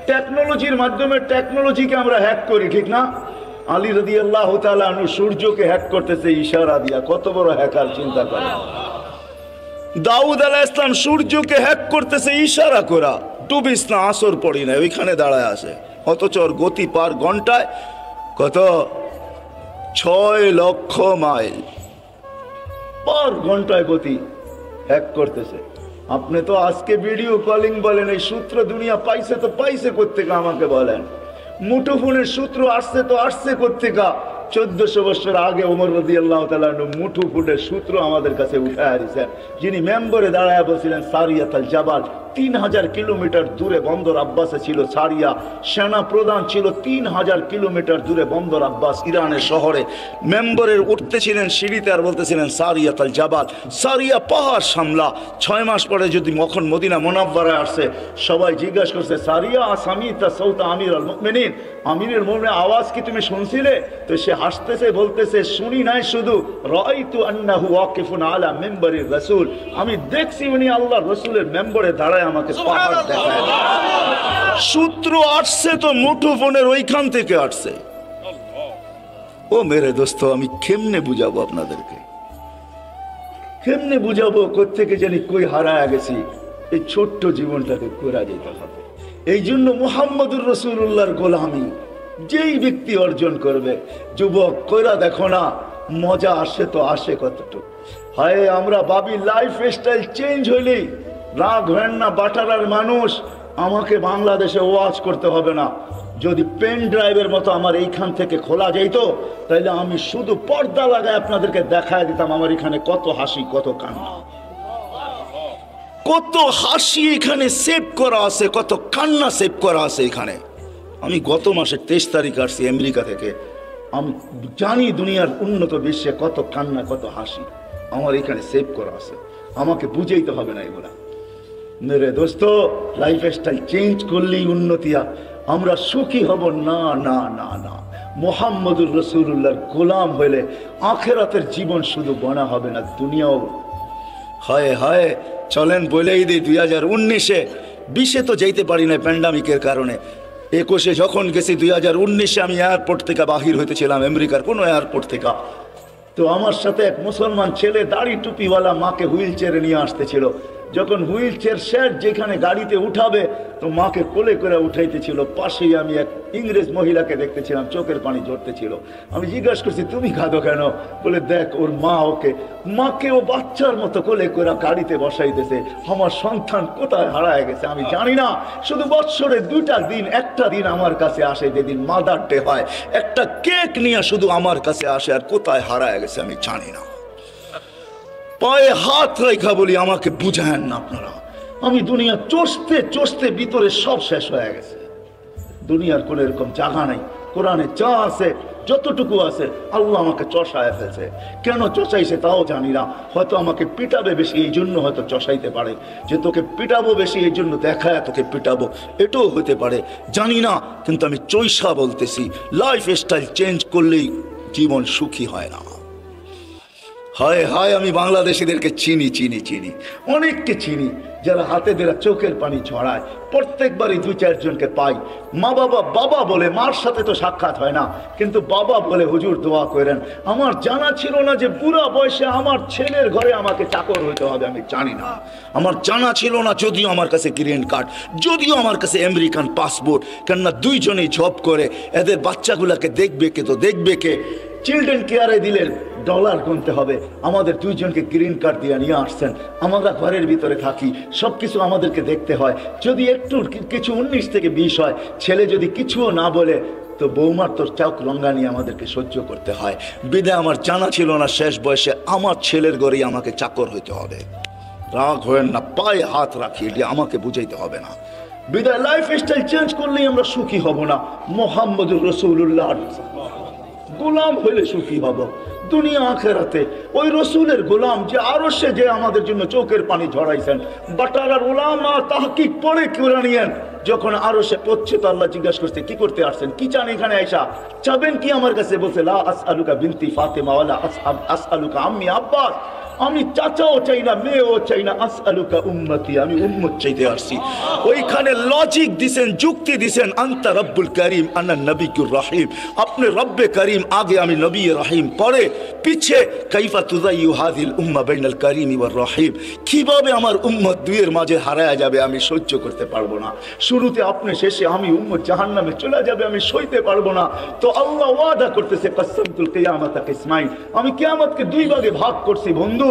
Speaker 1: টেকনোলজির মাধ্যমে টেকনোলজিকে আমরা হ্যাক করি, ঠিক না? আলী রাদিয়াল্লাহু তাআলা আনহু সূর্যকে হ্যাক করতেছে ইশারা দিয়া। কত বড় হ্যাকার, চিন্তা করে। দাউদ আলাইহিস সালাম সূর্যকে হ্যাক করতেছে ইশারা করা। ডুবিস না, আসর পড়ি না, ওইখানে দাঁড়ায় আছে। অথচ ওর গতি পার ঘন্টায় কত? 6 লক্ষ মাইল পার ঘন্টায় গতি। হ্যাক করতেছে। আপনি তো আজকে ভিডিও কলিং বলেন, এই সূত্র দুনিয়া পাইছে তো পাইছে কোত্থেকে আমাকে বলেন। মুঠোফোনের সূত্র আসছে তো আসছে কোত্থেকা। 1400 বছর আগে ওমর রাদিয়াল্লাহু তাআলা মুঠোফোনের সূত্র আমাদের কাছে উঠায় দিয়েছেন, যিনি মেম্বরে দাঁড়ায় বলছিলেন সারিয়াতুল জাবাল। 3000 কিলোমিটার দূরে বন্দর আব্বাসে ছিল সারিয়া, সেনা প্রধান ছিল 3000 কিলোমিটার দূরে বন্দর আব্বাস ইরানের শহরে। মেম্বরের উঠতেছিলেন সিঁড়িতে আর বলতেছিলেন সারিয়াতুল জাবাল, সারিয়া পাহাড় সামলা। 6 মাস পরে যদি মখন মদিনা মুনাওয়ারায় আসছে, সবাই জিজ্ঞাসা করছে সারিয়া আসামিতা সৌতা আমিরুল মুমিনিন, আমিরুল মুমিনের আওয়াজ কি তুমি শুনছিলে? তো সে হাসতেছে বলতেছে শুনি নাই, শুধু রাআইতু আন্নাহু ওয়াকিফুন আলা মিম্বারির রাসূল, আমি দেখছি উনি আল্লাহর রাসূলের মেম্বরে দাঁড়ায় আমাকে পাহাড় দেখায়। সূত্র আসছে তো মুঠোফোনের ওইখান থেকে আসছে। ও মেরে দোস্ত, আমি কেমনে বুঝাবো আপনাদেরকে, কেমনে বুঝাবো? কোত্থেকে জানি কই হারায় গেছি। এই ছোট্ট জীবনটাকে করা যেতে হবে। এই জন্য মুহাম্মদুর রাসূলুল্লাহর গোলামি যেই ব্যক্তি অর্জন করবে, যুবক কইরা দেখো না, মজা আসে তো আসে কতটুকু। হায় আমরা ভাবি লাইফ স্টাইল চেঞ্জ হইলেই রাগ হয় না। বাটারার মানুষ, আমাকে বাংলাদেশে ওয়াজ করতে হবে না। যদি পেন ড্রাইভের মতো আমার এইখান থেকে খোলা যেত, তাহলে আমি শুধু পর্দা লাগায় আপনাদেরকে দেখায় দিতাম আমার এখানে কত হাসি, কত কান্না, কত হাসি এখানে সেভ করা আছে, কত কান্না সেভ করা আছে এখানে। আমি গত মাসের 23 তারিখ আসছি আমেরিকা থেকে। আমি জানি দুনিয়ার উন্নত বিশ্বে কত কান্না, কত হাসি আমার এখানে সেভ করা আছে। আমাকে বুঝাইতে হবে না এগুলা। মেরে দোস্ত, লাইফ স্টাইল চেঞ্জ করলেই উন্নতিয়া, আমরা সুখী হব না। না না না, মুহাম্মদুর রাসূলুল্লাহর গোলাম হইলে আখিরাতের জীবন শুধু বনা হবে না, দুনিয়াও। হায় হায়, চলেন বলেই দিই 2019-এ, 20-এ তো যেতে পারি না প্যান্ডামিকের কারণে। 21-এ যখন গেছি, 2019-এ আমি এয়ারপোর্ট থেকে বাহির হইতেছিলাম, আমেরিকার কোনো এয়ারপোর্ট থেকে। তো আমার সাথে এক মুসলমান ছেলে দাড়ি টুপিওয়ালা মাকে হুইল চেয়ারে নিয়ে আসতেছিল। যখন হুইল চেয়ার শেড যেখানে গাড়িতে উঠাবে, তো মাকে কোলে করে উঠাইতেছিল। পাশেই আমি এক ইংরেজ মহিলাকে দেখতেছিলাম, চোখের পানি ঝরতেছিল। আমি জিজ্ঞাসা করছি তুমি কাঁদো কেন? বলে দেখ ওর মা মাকে ও বাচ্চার মতো কোলে করে গাড়িতে বসাইতেছে। আমার সন্তান কোথায় হারায় গেছে আমি জানি না। শুধু বৎসরে 2টা দিন, একটা দিন আমার কাছে আসে যেদিন মাদার ডে হয়, একটা কেক নিয়ে শুধু আমার কাছে আসে, আর কোথায় হারায় গেছে আমি জানি না। পায়ে হাত রেখা বলি আমাকে বুঝায়েন না আপনারা। আমি দুনিয়া চষতে চষতে ভিতরে সব শেষ হয়ে গেছে। দুনিয়ার কোনো এরকম জায়গা নাই। কোরআনে যা আছে, যতটুকু আছে, আল্লাহ আমাকে চষায় ফেলছে। কেন চষাইছে তাও জানি না। হয়তো আমাকে পিটাবে বেশি, এই জন্য হয়তো চষাইতে পারে। যে তোকে পিটাবো বেশি, এই জন্য দেখায় তোকে পিটাবো, এটাও হতে পারে, জানি না। কিন্তু আমি চৈষা বলতেছি, লাইফ স্টাইল চেঞ্জ করলেই জীবন সুখী হয় না। হায় হায়, আমি বাংলাদেশিদেরকে চিনি চিনি চিনি, অনেককে চিনি যারা হাতে ধরে চোখের পানি ছড়ায়। প্রত্যেকবারই 2-4 জনকে পাই। মা বাবা বলে, মার সাথে তো সাক্ষাৎ হয় না, কিন্তু বাবা বলে হুজুর দোয়া করেন। আমার জানা ছিল না যে বুড়া বয়সে আমার ছেলের ঘরে আমাকে চাকর হইতে হবে, আমি জানি না। আমার জানা ছিল না, যদিও আমার কাছে গ্রিন কার্ড, যদিও আমার কাছে আমেরিকান পাসপোর্ট, কেননা 2 জনেই জব করে। এদের বাচ্চাগুলাকে দেখবে কে? তো দেখবে কে? চিলড্রেন কেয়ারে দিলেন, ডলার গুনতে হবে। আমাদের 2 জনকে গ্রিন কার্ড দিয়ে নিয়ে আসছেন। আমরা ঘরের ভিতরে থাকি, সব কিছু আমাদেরকে দেখতে হয়। যদি একটু কিছু 19 থেকে 20 হয়, ছেলে যদি কিছুও না বলে, তো বৌমার তোর চোখ রঙা নিয়ে আমাদেরকে সহ্য করতে হয়। বিদায় আমার জানা ছিল না শেষ বয়সে আমার ছেলের ঘরেই আমাকে চাকর হইতে হবে। রাগ হয়েন না, পায়ে হাত রাখি, এটি আমাকে বুঝাইতে হবে না। বিদায় লাইফ স্টাইল চেঞ্জ করলেই আমরা সুখী হব না। মুহাম্মদুর রাসূলুল্লাহ গোলাম হইলে সুখী হব দুনিয়া আখেরাতে। ওই রসুলের গোলাম যে আরশে যে আমাদের জন্য চোখের পানি ঝরাইছেন। বাটারার উলামা তাহকিক পড়ে কোরআনিয়ান যখন আরশে পড়ছে, তো আল্লাহ জিজ্ঞাসা করছে কি করতে আসছেন, কি চান এখানে আয়েশা, চাবেন কি আমার কাছে? বলছে লা আসআলুকা বিনতি ফাতেমা ওয়ালা আসআলুকা আম্মি আব্বাস, আমি চাচাও চাই না, মেয়েও চাই না, আসআলুকা উম্মতি, আমি উম্মত চাইতে আসছি। ওইখানে লজিক দিছেন, যুক্তি দিছেন, আনতা রব্বুল করিম আনা নবিয়ুর রহিম, আপনি রব্বে করিম, আগে আমি নবী রহিম, পরে পিছে কাইফা তুযাইয়ু হাযিল উম্মাহ বাইনাল করিম ওয়ার রহিম, কিভাবে আমার উম্মত দুইয়ের মাঝে হারায়া যাবে আমি সহ্য করতে পারবো না। শুরুতে আপনি, শেষে আমি, উম্মত জাহান্নামে চলে যাবে আমি সইতে পারবো না। তো আল্লাহ ওয়াদা করতেছে কাসসামতুল কিয়ামাতা কিসমাইন, আমি কিয়ামতকে 2 ভাগে ভাগ করছি বন্ধু।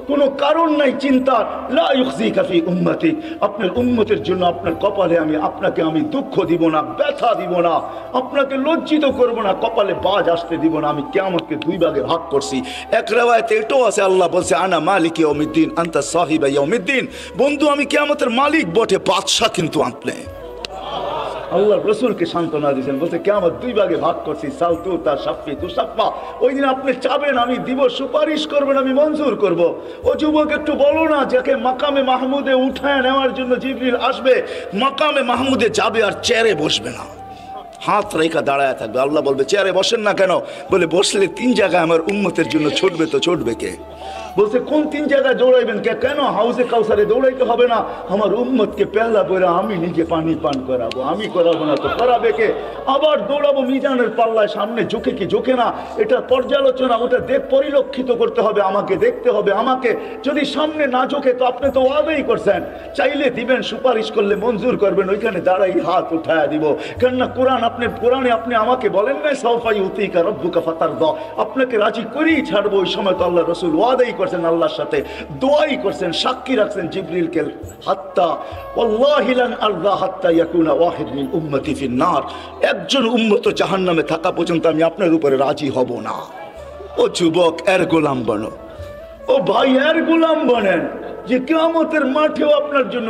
Speaker 1: কোনো কারণ নাই চিন্তার। লা ইউখজিকা ফি উম্মতি, আপনার উম্মতের জন্য আপনার কপালে আপনাকে আমি দুঃখ দিব না, ব্যথা দিব না, আপনাকে লজ্জিত করব না, কপালে বাজ আসতে দিব না। আমি কিয়ামতকে দুই ভাগে ভাগ করছি। এক রিওয়ায়াতে এটাও আছে, আল্লাহ বলছে আনা মালিক ইয়াউমিদ্দিন আনতা সাহিবা ইয়াউমিদ্দিন। বন্ধু আমি কিয়ামতের মালিক বটে, বাদশা কিন্তু আপনি। আল্লাহ রসুলকে সান্ত্বনা দিয়েছেন, বলছে কিয়ামত দুই ভাগে ভাগ করছি, সালতু তা সাফি তু সাফা। ওই দিন আপনি চাবেন আমি দিব, সুপারিশ করবেন আমি মঞ্জুর করব। ও যুবক একটু বলো না, যাকে মাকামে মাহমুদে উঠায় নেওয়ার জন্য জিবরিল আসবে, মাকামে মাহমুদে যাবে আর চেয়ারে বসবে না, হাত রেখা দাঁড়ায় থাকবে। আল্লাহ বলবে চেয়ারে বসেন না কেন? বলে বসলে তিন জায়গায় আমার উম্মতের জন্য ছুটবে, তো ছুটবে কে? বলছে কোন তিন জায়গায় দৌড়াইবেন? কেন হাউজে কাউসারে দৌড়াইতে হবে না? আমার উম্মতকে পেলা বইরা আমি নিজে পানি পান করাবো, আমি করাবো না তো করাবে কে? আবার দৌড়াবো মিজানের পাল্লায়, সামনে ঝুঁকে কি ঝুঁকে না, এটা পর্যালোচনা, ওটা পরিলক্ষিত করতে হবে, আমাকে দেখতে হবে। আমাকে যদি সামনে না ঝুঁকে তো আপনি তো ওয়াদাই করছেন, চাইলে দিবেন, সুপারিশ করলে মঞ্জুর করবেন, ওইখানে দাঁড়াই হাত উঠায় দিব। কেননা কোরআনে আপনি আমাকে বলেন নাই সাউফা ইউতিকা রাব্বুকা ফাতারদা, আপনাকে রাজি করেই ছাড়বো। ওই সময় তো আল্লাহ রসুল ওয়াদাই করছেন, আল্লাহর সাথে দোয়াই করছেন, সাক্ষী রাখছেন জিবরিলকে, হাত্তা ওয়াল্লাহি লান আরদা হাত্তা ইয়াকুনা ওয়াহিদ মিন উম্মতি ফিন নার, একজন উম্মত জাহান্নামে থাকা পর্যন্ত আমি আপনার উপরে রাজি হব না। ও যুবক, এর গোলাম বনো, ও ভাই এর গোলাম বনেন, যে কিয়ামতের মাঠেও আপনার জন্য